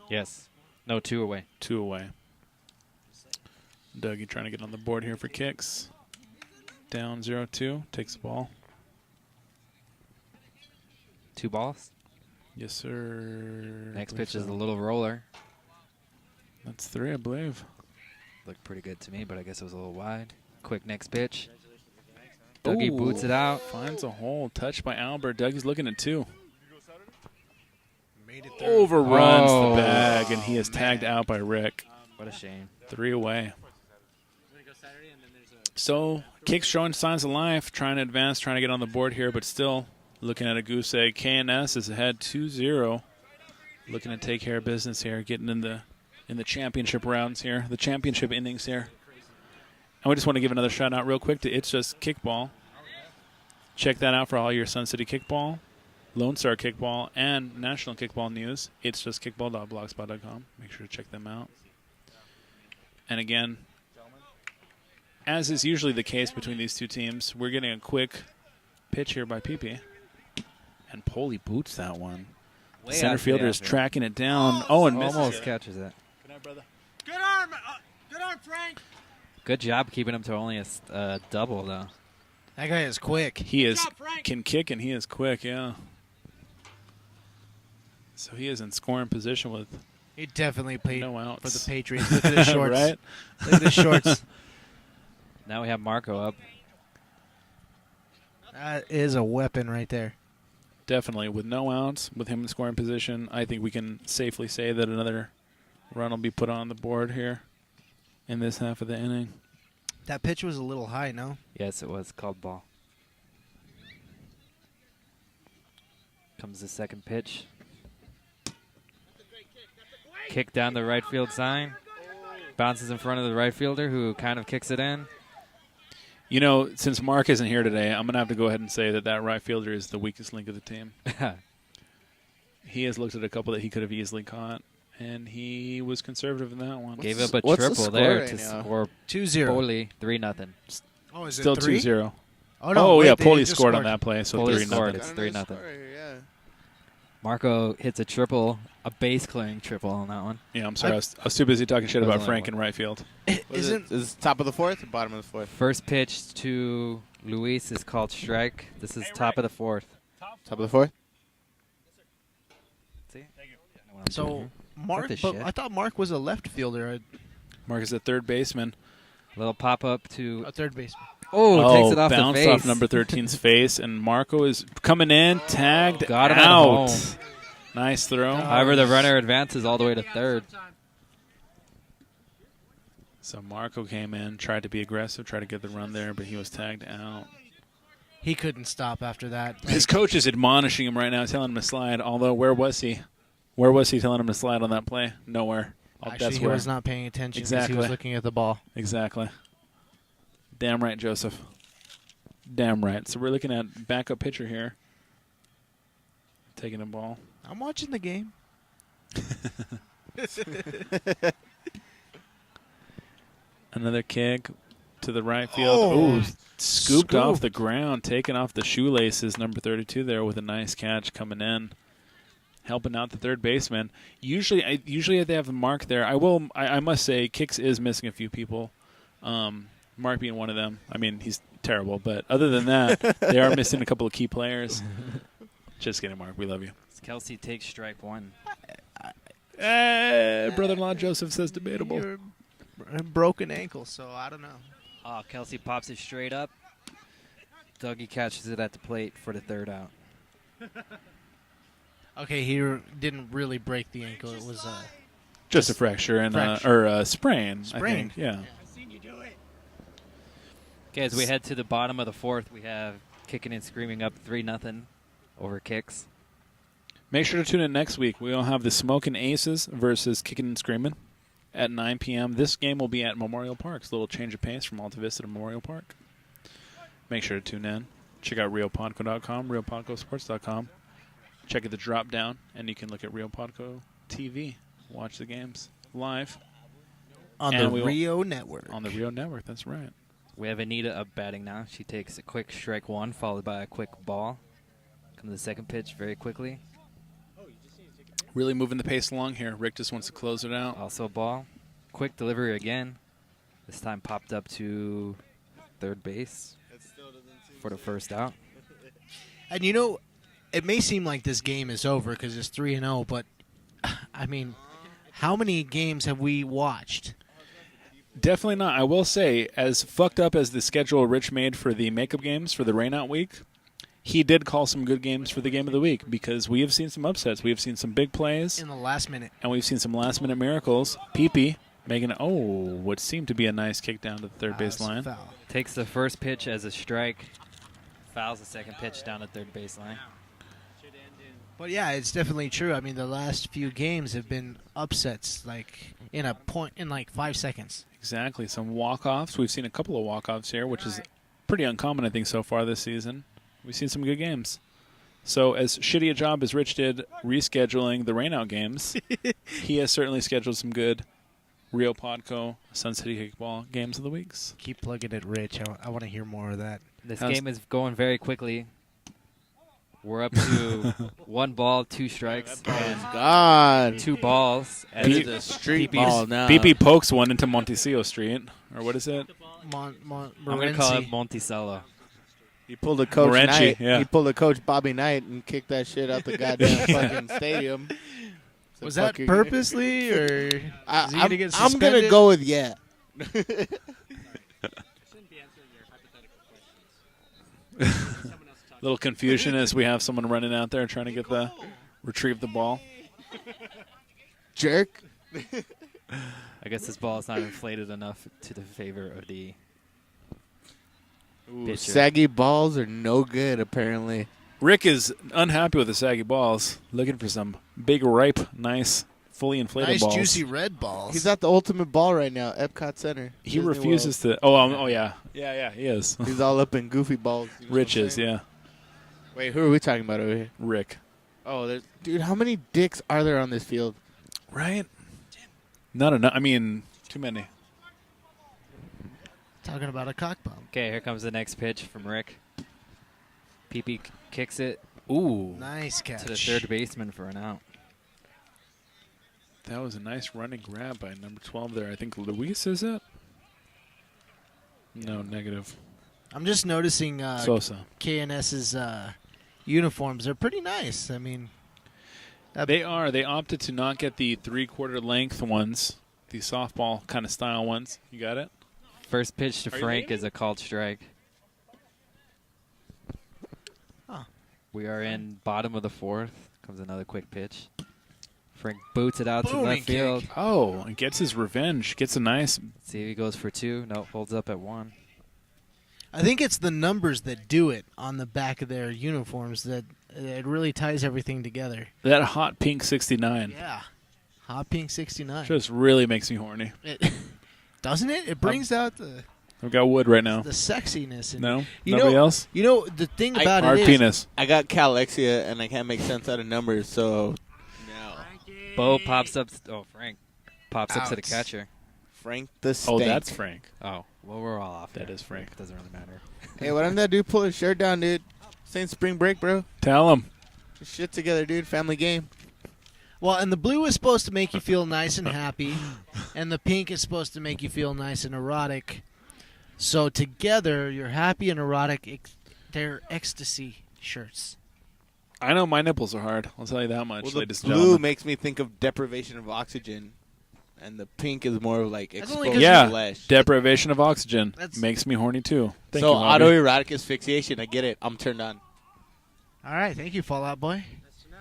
Speaker 2: Yes. No, 2 away.
Speaker 1: 2 away. Dougie trying to get on the board here for Kixx. Down 0-2. Takes the ball.
Speaker 2: 2 balls.
Speaker 1: Yes, sir.
Speaker 2: Next
Speaker 1: I
Speaker 2: pitch
Speaker 1: believe
Speaker 2: is a
Speaker 1: so.
Speaker 2: little roller.
Speaker 1: That's 3, I believe.
Speaker 2: Looked pretty good to me, but I guess it was a little wide. Quick next pitch. Dougie
Speaker 1: Ooh.
Speaker 2: boots it out.
Speaker 1: Finds a hole. Touched by Albert. Dougie's looking at 2.
Speaker 4: Made it through.
Speaker 1: Overruns
Speaker 2: Oh,
Speaker 1: the bag, and he is tagged out by Rick.
Speaker 2: What a shame.
Speaker 1: 3 away.
Speaker 6: We're gonna go Saturday, and then there's a.
Speaker 1: So, Kixx showing signs of life, trying to advance, trying to get on the board here, but still looking at a goose egg. KNS is ahead 2-0. Looking to take care of business here, getting in the championship rounds here, the championship innings here. And we just want to give another shout out real quick to It's Just Kickball. Check that out for all your Sun City Kickball, Lone Star Kickball, and National Kickball news. It's just kickball.blogspot.com. Make sure to check them out. And again, as is usually the case between these two teams, we're getting a quick pitch here by PP. And Poli boots that one. The
Speaker 2: Way
Speaker 1: center
Speaker 2: out to the
Speaker 1: fielder is
Speaker 2: outfield.
Speaker 1: tracking it down. Oh, and misses
Speaker 2: Almost
Speaker 1: it.
Speaker 2: catches it.
Speaker 1: Good night, brother.
Speaker 6: Good arm. Good arm, Frank.
Speaker 2: Good job keeping him to only a double, though.
Speaker 4: That guy is quick.
Speaker 1: He is
Speaker 6: job, Frank.
Speaker 1: can kick and he is quick, yeah. So he is in scoring position with
Speaker 4: He definitely played
Speaker 1: no outs.
Speaker 4: for the Patriots. Look at his shorts.
Speaker 1: right?
Speaker 4: Look at his shorts.
Speaker 2: Now we have Marco up.
Speaker 4: That is a weapon right there.
Speaker 1: Definitely. With no outs, with him in scoring position, I think we can safely say that another run will be put on the board here in this half of the inning.
Speaker 4: That pitch was a little high, no?
Speaker 2: Yes, it was called ball. Comes the second pitch. Kick down the right field sign. Bounces in front of the right fielder, who kind of kicks it in.
Speaker 1: You know, since Mark isn't here today, I'm going to have to go ahead and say that right fielder is the weakest link of the team. He has looked at a couple that he could have easily caught, and he was conservative in that one.
Speaker 2: Gave up a
Speaker 3: What's the
Speaker 2: triple
Speaker 3: score
Speaker 2: there
Speaker 3: right
Speaker 2: to
Speaker 3: now?
Speaker 2: score
Speaker 4: 2-0.
Speaker 2: Poli 3-0.
Speaker 4: Oh, is
Speaker 1: Still
Speaker 4: it 3?
Speaker 1: 2-0.
Speaker 4: Oh, no, wait,
Speaker 1: yeah,
Speaker 4: they
Speaker 1: Poli
Speaker 4: just
Speaker 1: scored on that play, so
Speaker 2: Poli
Speaker 1: 3-0.
Speaker 2: scored. It's
Speaker 3: Got another
Speaker 2: 3-0.
Speaker 3: score right here, yeah.
Speaker 2: Marco hits a triple, a base clearing triple on that one.
Speaker 1: Yeah, I'm sorry. I was too busy talking shit
Speaker 2: That was
Speaker 1: about
Speaker 2: only
Speaker 1: Frank
Speaker 2: one.
Speaker 1: in right field.
Speaker 4: Isn't
Speaker 3: Is it top of the fourth or bottom of the fourth?
Speaker 2: First pitch to Luis is called strike. This is top of the fourth.
Speaker 3: Top of the fourth.
Speaker 2: See?
Speaker 4: so? Mark,
Speaker 2: the
Speaker 4: but
Speaker 2: shit?
Speaker 4: I thought Mark was a left fielder,
Speaker 1: Mark is a third baseman.
Speaker 2: Little pop up to.
Speaker 4: a third baseman.
Speaker 2: Oh, takes it off the
Speaker 1: bounced
Speaker 2: face.
Speaker 1: off number 13's face, and Marco is coming in, tagged
Speaker 2: Got him at
Speaker 1: out.
Speaker 2: home.
Speaker 1: Nice throw.
Speaker 2: However, the runner advances all the way to third.
Speaker 1: So Marco came in, tried to be aggressive, tried to get the run there, but he was tagged out.
Speaker 4: He couldn't stop after that.
Speaker 1: His coach is admonishing him right now, telling him to slide. Although, where was he? Where was he telling him to slide on that play? Nowhere.
Speaker 4: Actually,
Speaker 1: That's
Speaker 4: he
Speaker 1: where.
Speaker 4: was not paying attention because
Speaker 1: Exactly.
Speaker 4: he was looking at the ball.
Speaker 1: Exactly. Damn right, Joseph. Damn right. So we're looking at backup pitcher here. Taking the ball.
Speaker 4: I'm watching the game.
Speaker 1: Another kick. to the right field. Ooh, scooped off the ground, taking off the shoelaces. Number 32 there with a nice catch coming in, helping out the third baseman. Usually they have the mark there. I must say, Kixx is missing a few people. Mark being one of them. I mean, he's terrible, but other than that, they are missing a couple of key players. Just kidding, Mark. We love you.
Speaker 2: Kelsey takes strike one.
Speaker 1: Brother-in-law Joseph says debatable.
Speaker 4: You're a broken ankle, so I don't know.
Speaker 2: Oh, Kelsey pops it straight up. Dougie catches it at the plate for the third out.
Speaker 4: Okay, he didn't really break the ankle. It was
Speaker 1: just a fracture and or a sprain. I think. Yeah.
Speaker 2: Okay, as we head to the bottom of the fourth, we have Kicking and Screaming up 3-0 over Kixx.
Speaker 1: Make sure to tune in next week. We'll have the Smokin' Aces versus Kicking and Screaming at 9 p.m. This game will be at Memorial Park. It's a little change of pace from Alta Vista to Memorial Park. Make sure to tune in. Check out RioPodco.com, RioPodcoSports.com. Check out the drop down, and you can look at Rio Podco TV. Watch the games live.
Speaker 4: On the Rio Network.
Speaker 1: On the Rio Network, that's right.
Speaker 2: We have Anita up batting now. She takes a quick strike one, followed by a quick ball. Comes the second pitch very quickly.
Speaker 1: Really moving the pace along here. Rick just wants to close it out.
Speaker 2: Also a ball. Quick delivery again. This time popped up to third base for the first out.
Speaker 4: And you know, it may seem like this game is over because it's 3-0, but I mean, how many games have we watched?
Speaker 1: Definitely not. I will say, as fucked up as the schedule Rich made for the makeup games for the rainout week, he did call some good games for the game of the week because we have seen some upsets. We have seen some big plays.
Speaker 4: In the last minute.
Speaker 1: And we've seen some last-minute miracles. Peepee making, what seemed to be a nice kick down to the third base line.
Speaker 2: Takes the first pitch as a strike. Fouls the second pitch down at third baseline.
Speaker 4: But yeah, it's definitely true. I mean, the last few games have been upsets, like in 5 seconds.
Speaker 1: Exactly. Some walk-offs. We've seen a couple of walk-offs here, which is pretty uncommon, I think, so far this season. We've seen some good games. So as shitty a job as Rich did rescheduling the rainout games, he has certainly scheduled some good Rio Podco, Sun City Kickball games of the weeks.
Speaker 4: Keep plugging it, Rich. I want to hear more of that.
Speaker 2: This game is going very quickly. We're up to 1 ball, 2 strikes, and
Speaker 3: God.
Speaker 2: 2 balls.
Speaker 3: It's a street ball now.
Speaker 1: BP pokes one into Montecillo Street. Or what is it?
Speaker 2: I'm going to call it Monticello.
Speaker 3: He pulled a Coach
Speaker 1: Morenci,
Speaker 3: Knight.
Speaker 1: yeah.
Speaker 3: He pulled a Coach Bobby Knight and kicked that shit out the goddamn fucking stadium.
Speaker 4: Was that purposely, or is he gonna get
Speaker 3: I'm
Speaker 4: suspended?
Speaker 3: going to go with yeah.
Speaker 6: Shouldn't be answering your hypothetical questions.
Speaker 1: Little confusion as we have someone running out there trying to retrieve the ball.
Speaker 3: Jerk.
Speaker 2: I guess this ball is not inflated enough to the favor of the pitcher.
Speaker 3: Saggy balls are no good, apparently.
Speaker 1: Rick is unhappy with the saggy balls, looking for some big, ripe, nice, fully inflated
Speaker 4: nice
Speaker 1: balls.
Speaker 4: juicy red balls.
Speaker 3: He's at the ultimate ball right now, Epcot Center.
Speaker 1: He
Speaker 3: Disney
Speaker 1: refuses
Speaker 3: World.
Speaker 1: to. Oh, yeah. Yeah, he is.
Speaker 3: He's all up in goofy balls. You know
Speaker 1: Rich
Speaker 3: what I'm
Speaker 1: is,
Speaker 3: saying?
Speaker 1: yeah.
Speaker 3: Wait, who are we talking about over here?
Speaker 1: Rick.
Speaker 3: Oh, dude, how many dicks are there on this field?
Speaker 1: Right? Not enough. I mean, too many.
Speaker 4: Talking about a cock bomb.
Speaker 2: Okay, here comes the next pitch from Rick. PP kicks it. Ooh.
Speaker 4: Nice catch.
Speaker 2: To the third baseman for an out.
Speaker 1: That was a nice running grab by number 12 there. I think Luis, is it? No, negative.
Speaker 4: I'm just noticing
Speaker 1: Sosa.
Speaker 4: KNS's uniforms. They're pretty nice. I mean,
Speaker 1: they are. They opted to not get the 3/4 length ones, the softball kind of style ones. You got it?
Speaker 2: First pitch to Frank is a called strike.
Speaker 4: Huh.
Speaker 2: We are in bottom of the fourth. Comes another quick pitch. Frank boots it out to left field.
Speaker 1: Oh, and gets his revenge. Gets a nice.
Speaker 2: See if he goes for 2. No, holds up at 1.
Speaker 4: I think it's the numbers that do it on the back of their uniforms that it really ties everything together.
Speaker 1: That hot pink 69.
Speaker 4: Yeah. Hot pink 69.
Speaker 1: Just really makes me horny.
Speaker 4: Doesn't it? It brings out
Speaker 1: I've got wood right now.
Speaker 4: the sexiness. And
Speaker 1: No? Nobody else?
Speaker 4: You know, the thing about
Speaker 1: Hard
Speaker 4: it is,
Speaker 1: penis.
Speaker 3: I got Calexia, and I can't make sense out of numbers, so no.
Speaker 2: Bo pops up. Frank pops up to the
Speaker 4: Ouch.
Speaker 2: catcher.
Speaker 3: Frank the Stank.
Speaker 1: Oh, that's Frank.
Speaker 2: Oh, Well, we're all off.
Speaker 1: That
Speaker 2: there.
Speaker 1: is Frank.
Speaker 2: It doesn't really matter.
Speaker 3: Hey, why didn't that dude pull his shirt down, dude? This ain't spring break, bro.
Speaker 1: Tell him.
Speaker 3: Get shit together, dude. Family game.
Speaker 4: Well, and the blue is supposed to make you feel nice and happy, and the pink is supposed to make you feel nice and erotic. So together, you're happy and erotic. They're ecstasy shirts.
Speaker 1: I know my nipples are hard. I'll tell you that much,
Speaker 3: Well, the
Speaker 1: ladies and
Speaker 3: blue
Speaker 1: gentlemen.
Speaker 3: makes me think of deprivation of oxygen, and the pink is more of like
Speaker 4: That's only
Speaker 3: exposed
Speaker 4: 'cause
Speaker 1: Yeah,
Speaker 3: flesh.
Speaker 1: deprivation of oxygen
Speaker 4: That's-
Speaker 1: makes me horny too. Thank
Speaker 3: So
Speaker 1: you, Harvey.
Speaker 3: autoerotic asphyxiation. I get it. I'm turned on.
Speaker 4: All right, thank you, Fallout Boy.
Speaker 5: That's to know.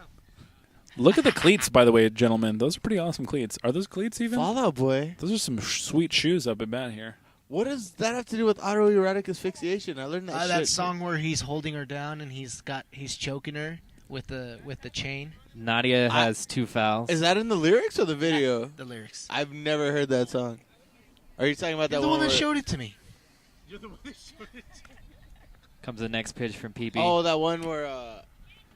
Speaker 1: Look at the cleats, by the way, gentlemen. Those are pretty awesome cleats. Are those cleats even?
Speaker 3: Fallout Boy.
Speaker 1: Those are some sweet shoes up at bat here.
Speaker 3: What does that have to do with autoerotic asphyxiation? I learned that shit.
Speaker 4: That song where he's holding her down and he's choking her with the chain.
Speaker 2: Nadia has 2 fouls.
Speaker 3: Is that in the lyrics or the video?
Speaker 4: The lyrics.
Speaker 3: I've never heard that song. Are you talking about
Speaker 4: You're
Speaker 3: that
Speaker 4: the one that
Speaker 3: where-
Speaker 4: showed it to me.
Speaker 5: You're the one that showed it.
Speaker 2: Comes the next pitch from PB.
Speaker 3: Oh, that one where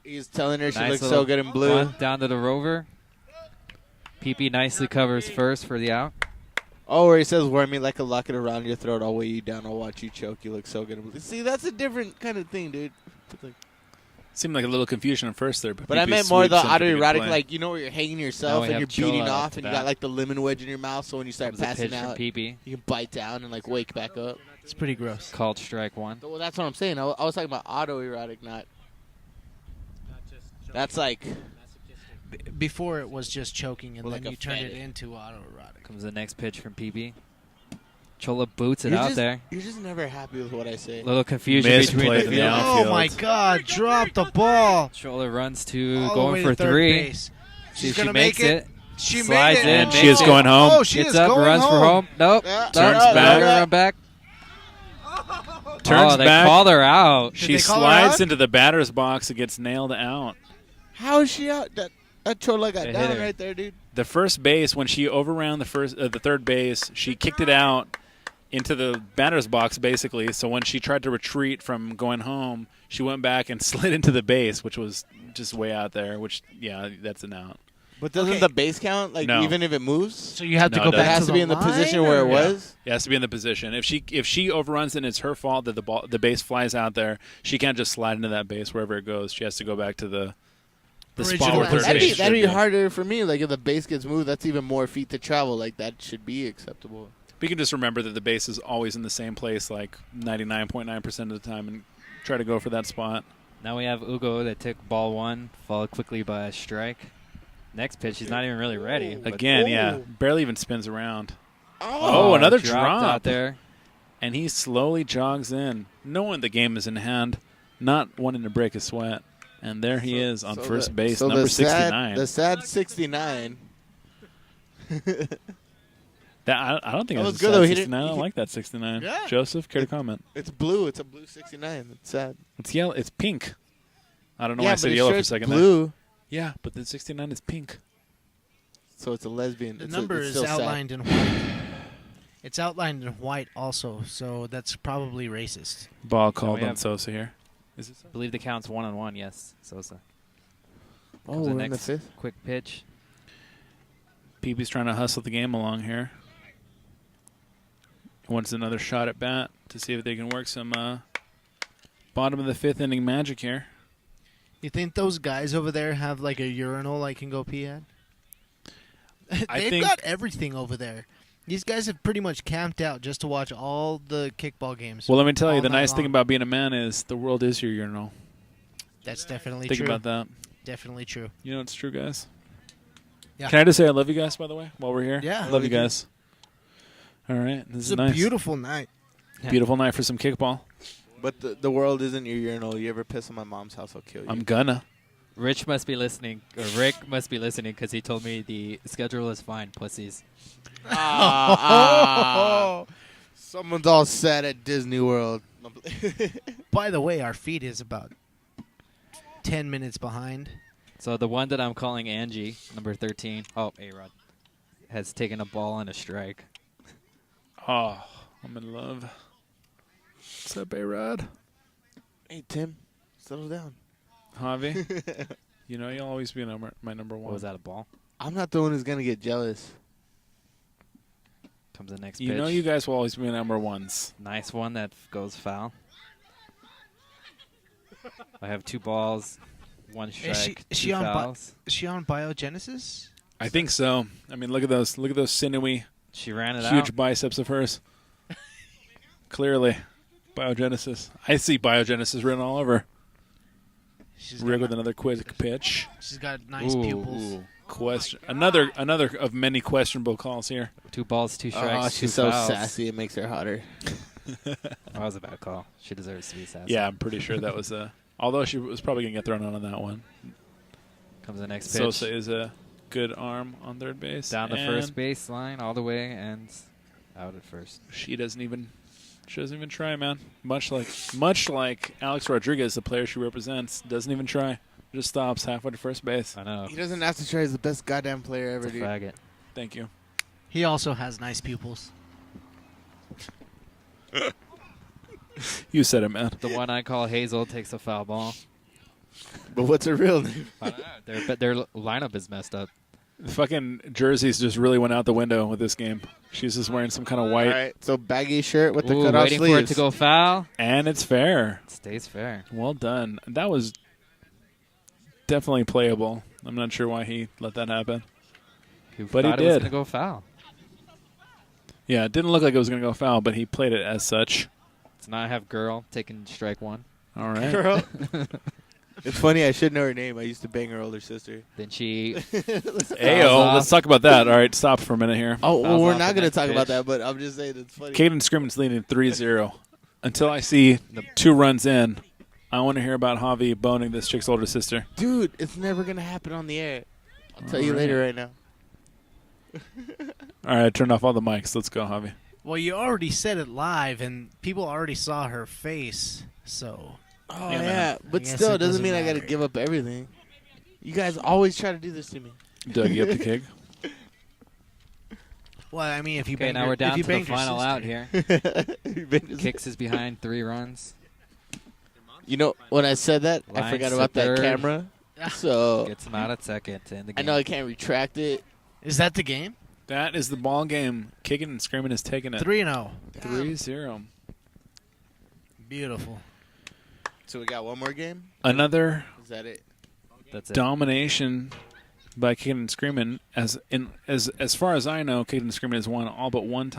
Speaker 3: he's telling her she
Speaker 2: Nice
Speaker 3: looks so
Speaker 2: little
Speaker 3: good in blue.
Speaker 2: One down to the rover. PP nicely covers first for the out.
Speaker 3: Oh, where he says, "Wear me like a locket around your throat. I'll weigh you down. I'll watch you choke. You look so good in blue." See, that's a different kind of thing, dude.
Speaker 1: Seemed like a little confusion at first there,
Speaker 3: But I
Speaker 1: PP
Speaker 3: meant more the
Speaker 1: sweeps in for good
Speaker 3: autoerotic,
Speaker 1: play.
Speaker 3: like, you know, where you're hanging
Speaker 2: Now
Speaker 3: yourself
Speaker 2: we
Speaker 3: and
Speaker 2: have
Speaker 3: you're beating
Speaker 2: Chola
Speaker 3: off
Speaker 2: at
Speaker 3: and
Speaker 2: the
Speaker 3: you got
Speaker 2: bat.
Speaker 3: like the lemon wedge in your mouth. So when you start
Speaker 2: Comes a
Speaker 3: passing
Speaker 2: pitch from
Speaker 3: out,
Speaker 2: PP.
Speaker 3: you can bite down and like wake back up.
Speaker 4: It's pretty gross.
Speaker 2: Called strike 1.
Speaker 3: Well, that's what I'm saying. I was talking about autoerotic, not.
Speaker 5: Not just joking.
Speaker 3: That's like.
Speaker 5: Masochistic.
Speaker 4: Before it was just choking, and
Speaker 3: Or
Speaker 4: then
Speaker 3: like a
Speaker 4: you turned it
Speaker 3: fetish.
Speaker 4: into autoerotic.
Speaker 2: Comes the next pitch from PB. Chola boots it
Speaker 3: You're
Speaker 2: out
Speaker 3: just-
Speaker 2: there.
Speaker 3: You're just never happy with what I say.
Speaker 2: Little confusion
Speaker 1: Misplayed
Speaker 2: between
Speaker 1: in
Speaker 2: the
Speaker 1: the
Speaker 2: field.
Speaker 1: outfield.
Speaker 4: Oh my God! Drop the ball.
Speaker 2: Chola runs to
Speaker 4: All the
Speaker 2: going
Speaker 4: way
Speaker 2: for
Speaker 4: to third
Speaker 2: 3.
Speaker 4: base.
Speaker 2: See
Speaker 4: She's
Speaker 2: if she
Speaker 4: gonna
Speaker 2: makes
Speaker 4: make
Speaker 2: it.
Speaker 4: She
Speaker 2: Slides
Speaker 4: made it.
Speaker 2: in,
Speaker 1: And she
Speaker 2: makes
Speaker 1: is
Speaker 2: it.
Speaker 1: going home.
Speaker 4: Oh, she
Speaker 2: Gets
Speaker 4: is
Speaker 2: up,
Speaker 4: going
Speaker 2: runs
Speaker 4: home.
Speaker 2: for home. Nope.
Speaker 3: Yeah.
Speaker 1: Turns
Speaker 2: Nope,
Speaker 1: back.
Speaker 2: Run back.
Speaker 1: Turns
Speaker 2: oh, they
Speaker 1: back.
Speaker 2: called her out.
Speaker 1: She
Speaker 4: they call her
Speaker 1: slides
Speaker 4: out?
Speaker 1: into the batter's box and gets nailed out.
Speaker 3: How is she out? That Chola got
Speaker 2: They hit
Speaker 3: down
Speaker 2: her.
Speaker 3: right there, dude.
Speaker 1: The first base, when she overran the third base, she kicked it out into the batter's box, basically. So when she tried to retreat from going home, she went back and slid into the base, which was just way out there, which, yeah, that's an out.
Speaker 3: But doesn't
Speaker 4: Okay.
Speaker 3: the base count, like,
Speaker 1: No.
Speaker 3: even if it moves?
Speaker 4: So you have to
Speaker 1: No,
Speaker 4: go
Speaker 1: it
Speaker 3: It
Speaker 4: back
Speaker 3: has
Speaker 4: to
Speaker 3: to be in the
Speaker 4: line,
Speaker 3: position where it
Speaker 4: or-
Speaker 3: was?
Speaker 1: It has to be in the position. If she overruns and it's her fault that the base flies out there, she can't just slide into that base wherever it goes. She has to go back to the spot
Speaker 4: Original
Speaker 1: where third
Speaker 4: position.
Speaker 1: base
Speaker 3: That'd be
Speaker 1: should be.
Speaker 3: harder for me. Like, if the base gets moved, that's even more feet to travel. Like, that should be acceptable.
Speaker 1: We can just remember that the base is always in the same place, like 99.9% of the time, and try to go for that spot.
Speaker 2: Now we have Ugo that took ball 1, followed quickly by a strike. Next pitch, he's not even really ready. but-
Speaker 1: Again, yeah,
Speaker 3: Oh.
Speaker 1: barely even spins around.
Speaker 3: Oh,
Speaker 1: another
Speaker 2: dropped
Speaker 1: drop.
Speaker 2: out there.
Speaker 1: And he slowly jogs in, knowing the game is in hand, not wanting to break a sweat. And there he is on first base,
Speaker 3: so
Speaker 1: number
Speaker 3: the
Speaker 1: 69.
Speaker 3: The sad 69.
Speaker 1: I don't think
Speaker 3: That
Speaker 1: that's
Speaker 3: was
Speaker 1: a
Speaker 3: good,
Speaker 1: sad
Speaker 3: though. He
Speaker 1: 69. I
Speaker 3: didn't-
Speaker 1: don't like that 69.
Speaker 3: Yeah.
Speaker 1: Joseph, care to comment?
Speaker 3: It's blue. It's a blue 69. It's sad.
Speaker 1: It's yellow. It's pink. I don't know
Speaker 3: yeah,
Speaker 1: why I
Speaker 3: but
Speaker 1: said
Speaker 3: his
Speaker 1: yellow for a
Speaker 3: shirt's
Speaker 1: second there.
Speaker 3: blue,
Speaker 1: Yeah, but the 69 is pink.
Speaker 3: so it's a lesbian.
Speaker 4: The
Speaker 3: It's
Speaker 4: number
Speaker 3: it's
Speaker 4: is
Speaker 3: still sad.
Speaker 4: outlined in white. It's outlined in white also, so that's probably racist.
Speaker 1: Ball called
Speaker 2: we
Speaker 1: on
Speaker 2: have-
Speaker 1: Sosa here. Is it
Speaker 2: I believe the count's 1-1, yes. Sosa.
Speaker 3: Oh,
Speaker 2: Comes the
Speaker 3: we're in the
Speaker 2: next
Speaker 3: fifth.
Speaker 2: quick pitch.
Speaker 1: PB's trying to hustle the game along here. He wants another shot at bat to see if they can work some bottom of the fifth inning magic here.
Speaker 4: You think those guys over there have like a urinal I can go pee at?
Speaker 1: I
Speaker 4: They've
Speaker 1: think-
Speaker 4: got everything over there. These guys have pretty much camped out just to watch all the kickball games.
Speaker 1: Well, let me tell you,
Speaker 4: all
Speaker 1: the
Speaker 4: night
Speaker 1: nice thing
Speaker 4: long.
Speaker 1: about being a man is the world is your urinal.
Speaker 4: That's definitely
Speaker 1: Think
Speaker 4: true.
Speaker 1: about that.
Speaker 4: Definitely true.
Speaker 1: You know it's true, guys.
Speaker 4: Yeah.
Speaker 1: Can I just say I love you guys, by the way, while we're here?
Speaker 4: Yeah.
Speaker 1: I love you guys. All right. This
Speaker 4: It's
Speaker 1: is
Speaker 4: a
Speaker 1: nice.
Speaker 4: beautiful night.
Speaker 1: Beautiful night for some kickball.
Speaker 3: But the world isn't your urinal. You ever piss on my mom's house, I'll kill you.
Speaker 1: I'm gonna.
Speaker 2: Rich must be listening, or Rick must be listening, because he told me the schedule is fine, pussies.
Speaker 3: Someone's all sad at Disney World.
Speaker 4: By the way, our feed is about 10 minutes behind.
Speaker 2: So the one that I'm calling Angie, number 13, A-Rod, has taken a ball and a strike.
Speaker 1: Oh, I'm in love. What's up, A-Rod?
Speaker 3: Hey, Tim, settle down.
Speaker 1: Javi? You know you'll always be my number one.
Speaker 2: What was that, a ball?
Speaker 3: I'm not the one who's going to get jealous.
Speaker 2: Comes the next
Speaker 1: You
Speaker 2: pitch.
Speaker 1: know you guys will always be number ones.
Speaker 2: Nice one that goes foul. I have 2 balls, 1 strike,
Speaker 4: is
Speaker 2: 2
Speaker 4: she on
Speaker 2: fouls.
Speaker 4: Is she on biogenesis?
Speaker 1: I think so. I mean, look at those sinewy,
Speaker 2: She ran it
Speaker 1: huge
Speaker 2: out.
Speaker 1: biceps of hers. Clearly, biogenesis. I see biogenesis written all over. Rig with another quick pitch.
Speaker 4: She's got nice pupils.
Speaker 1: Question. Another of many questionable calls here.
Speaker 2: 2 balls, 2
Speaker 3: Oh,
Speaker 2: strikes, 2
Speaker 3: she's so
Speaker 2: fouls.
Speaker 3: sassy. It makes her hotter.
Speaker 2: That was a bad call. She deserves to be sassy.
Speaker 1: Yeah, I'm pretty sure that was a. Although she was probably gonna get thrown out on that one.
Speaker 2: Comes the next pitch.
Speaker 1: Sosa is a good arm on third base.
Speaker 2: Down the
Speaker 1: and
Speaker 2: first base line all the way and out at first.
Speaker 1: She doesn't even try, man. Much like Alex Rodriguez, the player she represents, doesn't even try. Just stops halfway to first base.
Speaker 2: I know.
Speaker 3: He doesn't have to try. He's the best goddamn player ever,
Speaker 2: It's a
Speaker 3: dude.
Speaker 2: faggot.
Speaker 1: Thank you.
Speaker 4: He also has nice pupils.
Speaker 1: You said it, man.
Speaker 2: The one I call Hazel takes a foul ball.
Speaker 3: But what's her real name?
Speaker 2: Their lineup is messed up.
Speaker 1: The fucking jerseys just really went out the window with this game. She's just wearing some kind of white,
Speaker 3: All right, so baggy shirt with the
Speaker 2: Ooh,
Speaker 3: cutoff
Speaker 2: waiting
Speaker 3: sleeves.
Speaker 2: for it to go foul.
Speaker 1: and it's fair.
Speaker 2: It stays fair.
Speaker 1: Well done. That was definitely playable. I'm not sure why he let that happen.
Speaker 2: Who
Speaker 1: But he
Speaker 2: thought it was
Speaker 1: did.
Speaker 2: going to go foul?
Speaker 1: Yeah, it didn't look like it was going to go foul, but he played it as such.
Speaker 2: So now I have girl taking strike 1.
Speaker 1: All right.
Speaker 3: Girl. It's funny. I should know her name. I used to bang her older sister.
Speaker 2: Then she
Speaker 1: Ayo, let's talk about that. All right, stop for a minute here.
Speaker 3: Oh, well,
Speaker 2: Fouls
Speaker 3: we're
Speaker 2: off
Speaker 3: not
Speaker 2: the
Speaker 3: going to
Speaker 2: next
Speaker 3: talk about
Speaker 2: pitch.
Speaker 3: that, but I'm just saying it's funny.
Speaker 1: Caden Scrimmon's leading 3-0. Until I see the 2 runs in, I want to hear about Javi boning this chick's older sister.
Speaker 3: Dude, it's never going to happen on the air. I'll tell you
Speaker 1: All
Speaker 3: later
Speaker 1: right.
Speaker 3: right now.
Speaker 1: All right, turn off all the mics. Let's go, Javi.
Speaker 4: Well, you already said it live, and people already saw her face. So
Speaker 3: Oh,
Speaker 1: Yeah,
Speaker 3: yeah.
Speaker 1: man.
Speaker 3: But
Speaker 4: I guess
Speaker 3: still,
Speaker 4: it
Speaker 3: it doesn't
Speaker 4: doesn't
Speaker 3: mean I got to
Speaker 4: matter.
Speaker 3: give up everything. You guys always try to do this to me.
Speaker 1: Doug, you up to kick?
Speaker 4: well, I mean, if you
Speaker 2: Okay,
Speaker 4: banged
Speaker 2: now
Speaker 4: her-
Speaker 2: we're
Speaker 4: if
Speaker 2: down
Speaker 4: you
Speaker 2: to the
Speaker 4: banged your
Speaker 2: final
Speaker 4: sister-
Speaker 2: out here. Kixx is behind 3 runs.
Speaker 3: You know, when I said that, I
Speaker 2: Lines
Speaker 3: forgot
Speaker 2: to
Speaker 3: about that
Speaker 2: third.
Speaker 3: camera. So
Speaker 2: Gets him out at second to end the
Speaker 3: I
Speaker 2: game.
Speaker 3: know I can't retract it.
Speaker 4: Is that the game?
Speaker 1: That is the ball game. Kicking and Screaming is taking it.
Speaker 4: 3-0.
Speaker 1: 3-0.
Speaker 4: Beautiful.
Speaker 3: So we got one more game?
Speaker 1: Another
Speaker 3: Is that it?
Speaker 2: That's it.
Speaker 1: domination by Kicking and Screaming. As far as I know, Kicking and Screaming has won all but one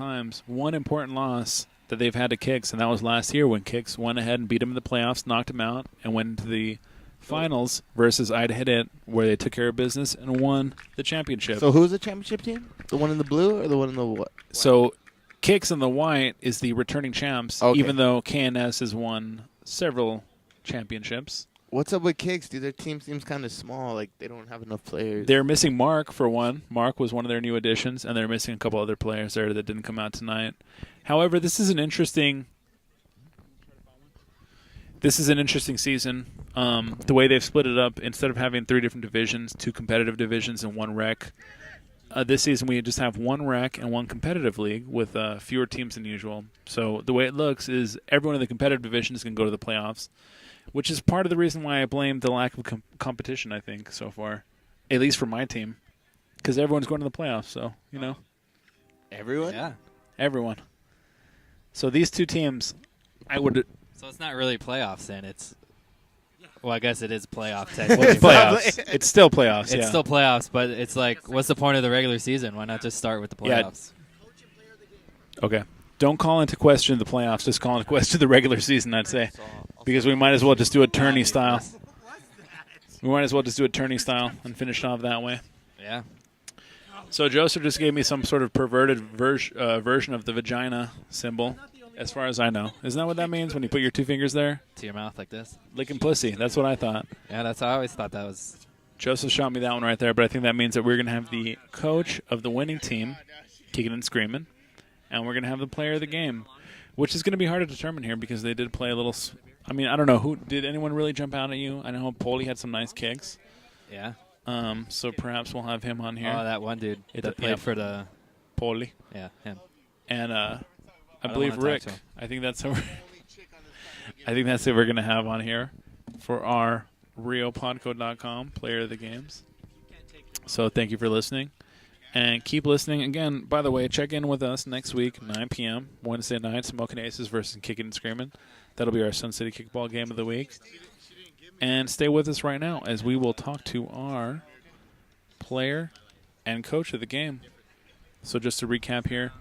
Speaker 1: important loss that they've had to Kixx, and that was last year when Kixx went ahead and beat him in the playoffs, knocked him out, and went into the finals versus I'd Hit It, where they took care of business and won the championship.
Speaker 3: So who's the championship team? The one in the blue or the one in the what?
Speaker 1: So Kixx in the white is the returning champs,
Speaker 3: Okay.
Speaker 1: even though KNS has won several championships.
Speaker 3: What's up with Kicks, dude? Their team seems kind of small. Like, they don't have enough players.
Speaker 1: They're missing Mark, for one. Mark was one of their new additions, and they're missing a couple other players there that didn't come out tonight. However, this is an interesting season. The way they've split it up, instead of having 3 different divisions, 2 competitive divisions and 1 rec, this season we just have 1 rec and 1 competitive league with fewer teams than usual. So the way it looks is everyone in the competitive division is going to go to the playoffs, which is part of the reason why I blame the lack of competition, I think, so far, at least for my team, because everyone's going to the playoffs. So, you know,
Speaker 3: Everyone?
Speaker 2: Yeah.
Speaker 1: everyone. So these 2 teams, I would
Speaker 2: So it's not really playoffs then. It's well, I guess it is playoff
Speaker 1: well,
Speaker 2: technically.
Speaker 1: it's playoffs. It's still playoffs.
Speaker 2: It's
Speaker 1: yeah.
Speaker 2: still playoffs, but it's like, what's the point of the regular season? Why not just start with the
Speaker 1: Yeah.
Speaker 2: playoffs?
Speaker 1: Okay. Don't call into question the playoffs. Just call into question the regular season, I'd say. Because we might as well just do it tourney style. We might as well just do it tourney style and finish it off that way.
Speaker 2: Yeah.
Speaker 1: So Joseph just gave me some sort of perverted version of the vagina symbol, as far as I know. Isn't that what that means when you put your 2 fingers there?
Speaker 2: To your mouth like this.
Speaker 1: Licking pussy. That's what I thought.
Speaker 2: Yeah, that's how I always thought that was.
Speaker 1: Joseph shot me that one right there, but I think that means that we're going to have the coach of the winning team kicking and screaming, and we're going to have the player of the game, which is going to be hard to determine here because they did play a little. I mean, I don't know. Did anyone really jump out at you? I know Poli had some nice kicks.
Speaker 2: Yeah.
Speaker 1: So perhaps we'll have him on here.
Speaker 2: Oh, that one dude
Speaker 1: It-
Speaker 2: that played
Speaker 1: yeah.
Speaker 2: for the.
Speaker 1: Poli.
Speaker 2: Yeah, him.
Speaker 1: And I
Speaker 2: don't
Speaker 1: believe
Speaker 2: wanna
Speaker 1: Rick.
Speaker 2: talk to him.
Speaker 1: I think that's who we're going to have on here for our RioPodco.com player of the games. So thank you for listening. And keep listening. Again, by the way, check in with us next week, 9 p.m., Wednesday night, Smoking Aces versus Kicking and Screaming. That'll be our Sun City Kickball game of the week. And stay with us right now as we will talk to our player and coach of the game. So just to recap here,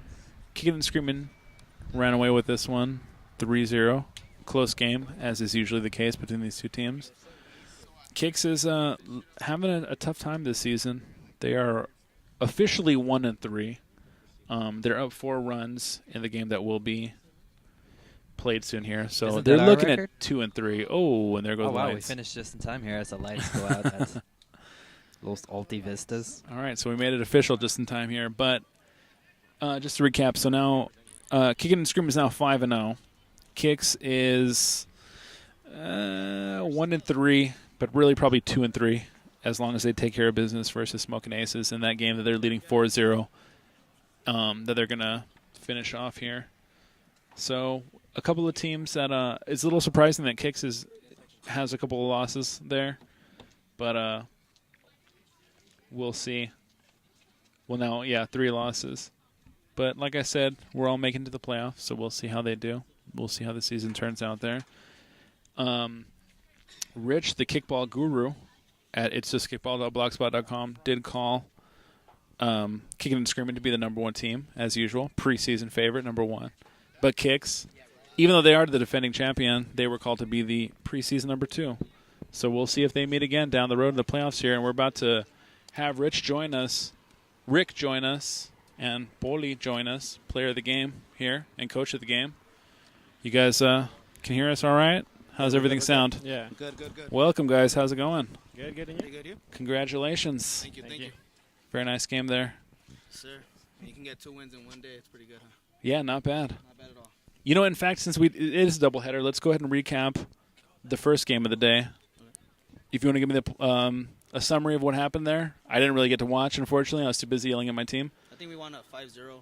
Speaker 1: Kicking and Screaming ran away with this one, 3-0. Close game, as is usually the case between these two teams. Kixx is having a tough time this season. They are officially 1-3. They're up 4 runs in the game that will be played soon here. So
Speaker 2: Isn't
Speaker 1: they're
Speaker 2: that our
Speaker 1: looking
Speaker 2: record?
Speaker 1: at 2-3. Oh, and there goes
Speaker 2: Oh,
Speaker 1: the
Speaker 2: wow, we
Speaker 1: lights.
Speaker 2: finished just in time here as the lights go out. That's Los Alti Vistas.
Speaker 1: All right, so we made it official just in time here. But just to recap, so now Kicking and Screaming is now 5-0. Kixx is 1-3, but really probably 2-3, as long as they take care of business versus Smoking Aces in that game that they're leading 4-0, that they're going to finish off here. So a couple of teams that it's a little surprising that Kixx has a couple of losses there, but we'll see. Well, now, yeah, 3 losses. But like I said, we're all making it to the playoffs, so we'll see how they do. We'll see how the season turns out there. Rich, the kickball guru at itsjustkickball.blogspot.com, did call Kicking and Screaming to be the number 1 team, as usual. Preseason favorite, number 1. But Kixx, even though they are the defending champion, they were called to be the preseason number 2. So we'll see if they meet again down the road in the playoffs here. And we're about to have Rick join us, and Poli join us, player of the game here and coach of the game. You guys can hear us all right? How's everything sound?
Speaker 6: Yeah.
Speaker 5: Good.
Speaker 1: Welcome, guys. How's it going?
Speaker 6: Good, and you?
Speaker 5: Pretty good, you?
Speaker 1: Congratulations.
Speaker 5: Thank you.
Speaker 1: Very nice game there.
Speaker 5: Sir, you can get 2 wins in one day. It's pretty good, huh?
Speaker 1: Yeah, not bad.
Speaker 5: Not bad at all.
Speaker 1: You know, in fact, since it is a doubleheader, let's go ahead and recap the first game of the day. If you want to give me a summary of what happened there. I didn't really get to watch, unfortunately. I was too busy yelling at my team.
Speaker 5: I think we won 5-0.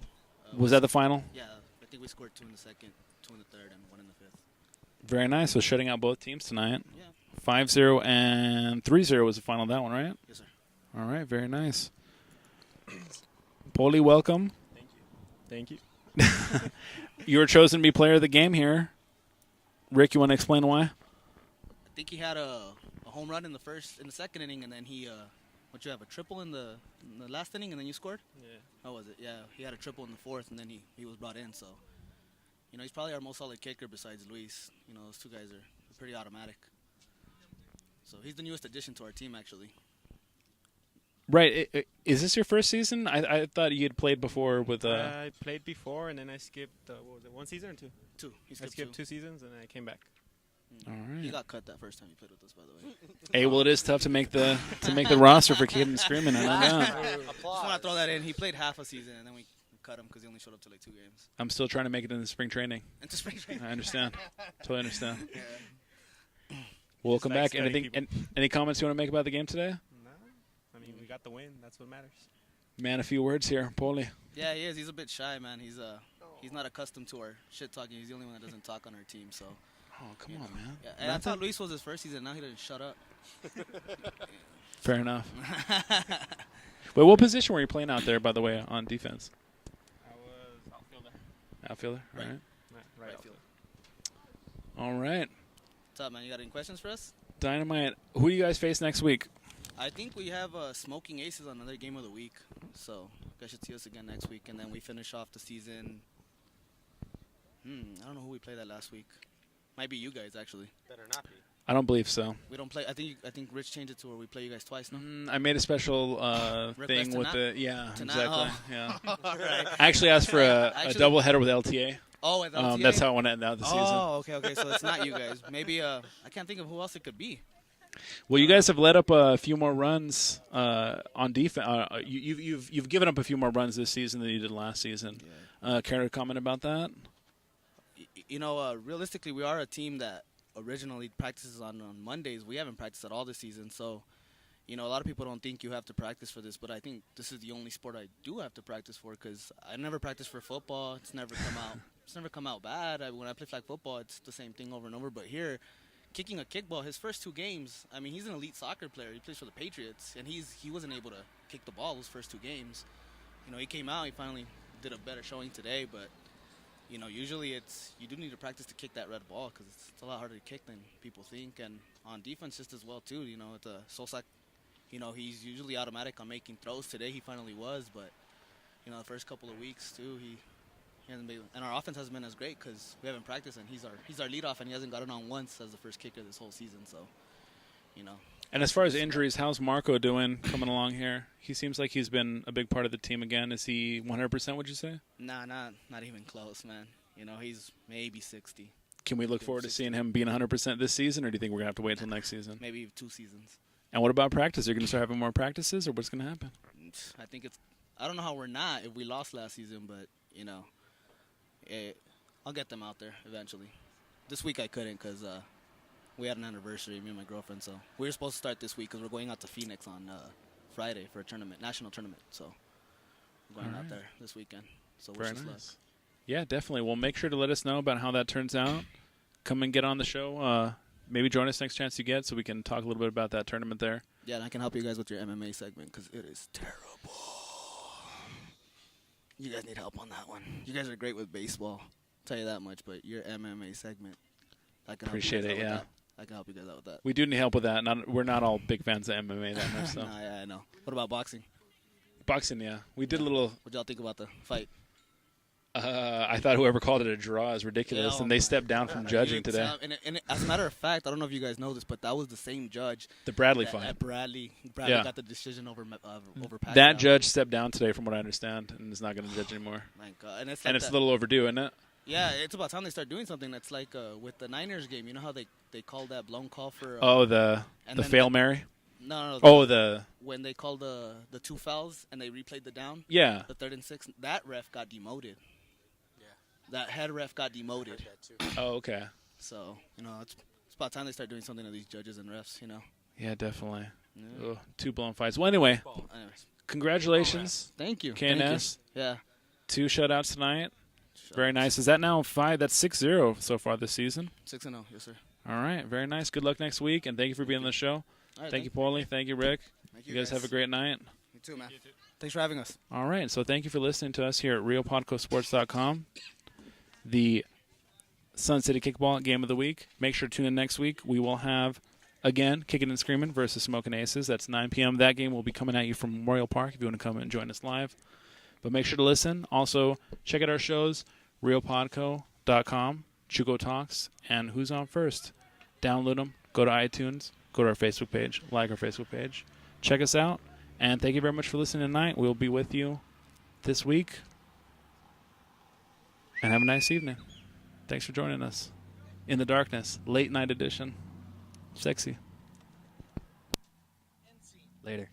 Speaker 1: Was that the final?
Speaker 5: Yeah, I think we scored 2 in the second, 2 in the third, and 1 in the fifth.
Speaker 1: Very nice. So shutting out both teams tonight.
Speaker 5: Yeah.
Speaker 1: 5-0 and 3-0 was the final of that one, right?
Speaker 5: Yes, sir.
Speaker 1: All right, very nice. Poli, welcome.
Speaker 6: Thank you.
Speaker 1: You were chosen to be player of the game here. Rick, you want to explain why?
Speaker 5: I think he had a home run in the second inning, and then he you have a triple in the last inning, and then you scored.
Speaker 6: Yeah.
Speaker 5: How was it? Yeah, he had a triple in the fourth, and then he was brought in. So, he's probably our most solid kicker besides Luis. Those 2 guys are pretty automatic. So he's the newest addition to our team, actually.
Speaker 1: Right. Is this your first season? I thought you had played before with.
Speaker 6: I played before, and then I skipped. What was it? 1 season or 2?
Speaker 5: 2. He
Speaker 6: I skipped 2 seasons, and I came back.
Speaker 1: All
Speaker 5: He
Speaker 1: right.
Speaker 5: got cut that first time he played with us, by the way.
Speaker 1: Hey, well, it is tough to make the roster for Kicking and Screaming. I know that.
Speaker 5: Just want to throw that in. He played half a season, and then we cut him because he only showed up to like 2 games.
Speaker 1: I'm still trying to make it into spring training.
Speaker 5: Into spring training.
Speaker 1: I understand. Totally understand.
Speaker 5: Yeah.
Speaker 1: Welcome
Speaker 6: like
Speaker 1: back.
Speaker 6: studying
Speaker 1: Anything?
Speaker 6: people.
Speaker 1: Any comments you want to make about the game today?
Speaker 6: No, I mean we got the win. That's what matters.
Speaker 1: Man, a few words here, Poli.
Speaker 5: Yeah, he is. He's a bit shy, man. He's not accustomed to our shit talking. He's the only one that doesn't talk on our team. So.
Speaker 1: Oh, come on, man.
Speaker 5: Yeah, and I thought Luis was his first season. Now he doesn't shut up.
Speaker 1: Fair enough. Wait, what position were you playing out there, by the way, on defense?
Speaker 6: I was outfielder.
Speaker 1: Outfielder. All
Speaker 5: Right.
Speaker 1: right.
Speaker 6: Right
Speaker 5: outfielder.
Speaker 1: All right.
Speaker 5: What's up, man? You got any questions for us?
Speaker 1: Dynamite. Who do you guys face next week?
Speaker 5: I think we have Smoking Aces on another game of the week. So you guys should see us again next week. And then we finish off the season. I don't know who we played that last week. Might be you guys, actually.
Speaker 6: Better not be.
Speaker 1: I don't believe so.
Speaker 5: We don't play. I think Rich changed it to where we play you guys twice, no?
Speaker 1: I made a special
Speaker 5: Request
Speaker 1: thing
Speaker 5: to
Speaker 1: with
Speaker 5: not-
Speaker 1: the yeah,
Speaker 5: to not-
Speaker 1: exactly.
Speaker 5: oh.
Speaker 1: Yeah.
Speaker 5: All right.
Speaker 1: I actually asked for a
Speaker 5: Actually-
Speaker 1: double header with LTA.
Speaker 5: Oh, with LTA?
Speaker 1: That's how I want to end out the season.
Speaker 5: Oh, okay. So it's not you guys. Maybe I can't think of who else it could be.
Speaker 1: Well, you guys have let up a few more runs on defense. You've given up a few more runs this season than you did last season. Care to comment about that?
Speaker 5: Realistically, we are a team that originally practices on Mondays. We haven't practiced at all this season, so a lot of people don't think you have to practice for this, but I think this is the only sport I do have to practice for because I never practiced for football. It's never come out. It's never come out bad. When I play flag football, it's the same thing over and over. But here, kicking a kickball, his first 2 games. I mean, he's an elite soccer player. He plays for the Patriots, and he wasn't able to kick the ball his first 2 games. he came out. He finally did a better showing today, but usually you do need to practice to kick that red ball because it's a lot harder to kick than people think, and on defense just as well too. It's a Sosak. He's usually automatic on making throws. Today he finally was, but the first couple of weeks too, he hasn't been, and our offense hasn't been as great because we haven't practiced, and he's our leadoff, and he hasn't gotten on once as the first kicker this whole season. So,
Speaker 1: And as far as injuries, how's Marco doing coming along here? He seems like he's been a big part of the team again. Is he 100%, would you say?
Speaker 5: Nah, not even close, man. He's maybe 60.
Speaker 1: Can we look forward to seeing him being 100% this season, or do you think we're going to have to wait until next season?
Speaker 5: Maybe 2 seasons.
Speaker 1: And what about practice? Are you going to start having more practices, or what's going to happen?
Speaker 5: I don't know how we're not if we lost last season, but, I'll get them out there eventually. This week I couldn't because we had an anniversary, me and my girlfriend, so we were supposed to start this week because we're going out to Phoenix on Friday for a tournament, national tournament, so we're going out there this weekend. So wish us luck.
Speaker 1: Yeah, definitely. Well, make sure to let us know about how that turns out. Come and get on the show. Maybe join us next chance you get so we can talk a little bit about that tournament there.
Speaker 5: Yeah, and I can help you guys with your MMA segment because it is terrible. You guys need help on that one. You guys are great with baseball. I'll tell you that much, but your MMA segment, I can
Speaker 1: Appreciate it, yeah.
Speaker 5: I can help you guys out with that.
Speaker 1: We do need help with that. We're not all big fans of MMA that much, so.
Speaker 5: Nah, yeah, I know. What about boxing?
Speaker 1: Boxing, yeah. We did a little.
Speaker 5: What y'all think about the fight?
Speaker 1: I thought whoever called it a draw is ridiculous, and they stepped down from judging today.
Speaker 5: And as a matter of fact, I don't know if you guys know this, but that was the same judge.
Speaker 1: The Bradley fight.
Speaker 5: Bradley
Speaker 1: Yeah.
Speaker 5: got the decision over Pacquiao.
Speaker 1: That judge stepped down today, from what I understand, and is not going to judge anymore.
Speaker 5: My God. And it's
Speaker 1: a little overdue, isn't it?
Speaker 5: Yeah, it's about time they start doing something. That's like with the Niners game. You know how they called that blown call for?
Speaker 1: The fail Mary.
Speaker 5: No. When they called the 2 fouls and they replayed the down.
Speaker 1: Yeah.
Speaker 5: The 3rd and 6. That ref got demoted. Yeah. That head ref got demoted.
Speaker 1: Oh, okay.
Speaker 5: So it's about time they start doing something to these judges and refs.
Speaker 1: Yeah, definitely.
Speaker 5: Yeah.
Speaker 1: Ugh, 2 blown fights. Well, anyway, congratulations.
Speaker 5: Thank you.
Speaker 1: KNS.
Speaker 5: Yeah.
Speaker 1: 2 shutouts tonight. Very nice. Is that now 5? That's 6-0 so far this season.
Speaker 5: 6-0, yes, sir.
Speaker 1: All right. Very nice. Good luck next week, and thank you for being on the show.
Speaker 5: All right,
Speaker 1: thank you, Paulie. Thank you, Rick.
Speaker 5: Thank
Speaker 1: you guys have a great night.
Speaker 5: You too, man. Thanks for having us.
Speaker 1: All right. So thank you for listening to us here at RioPodcoSports.com. The Sun City Kickball Game of the Week. Make sure to tune in next week. We will have, again, Kicking and Screaming versus Smoking Aces. That's 9 p.m. That game will be coming at you from Memorial Park if you want to come and join us live. But make sure to listen. Also, check out our shows, RioPodco.com, Chugo Talks, and Who's On First. Download them. Go to iTunes. Go to our Facebook page. Like our Facebook page. Check us out. And thank you very much for listening tonight. We'll be with you this week. And have a nice evening. Thanks for joining us. In the Darkness, late night edition. Sexy.
Speaker 2: Later.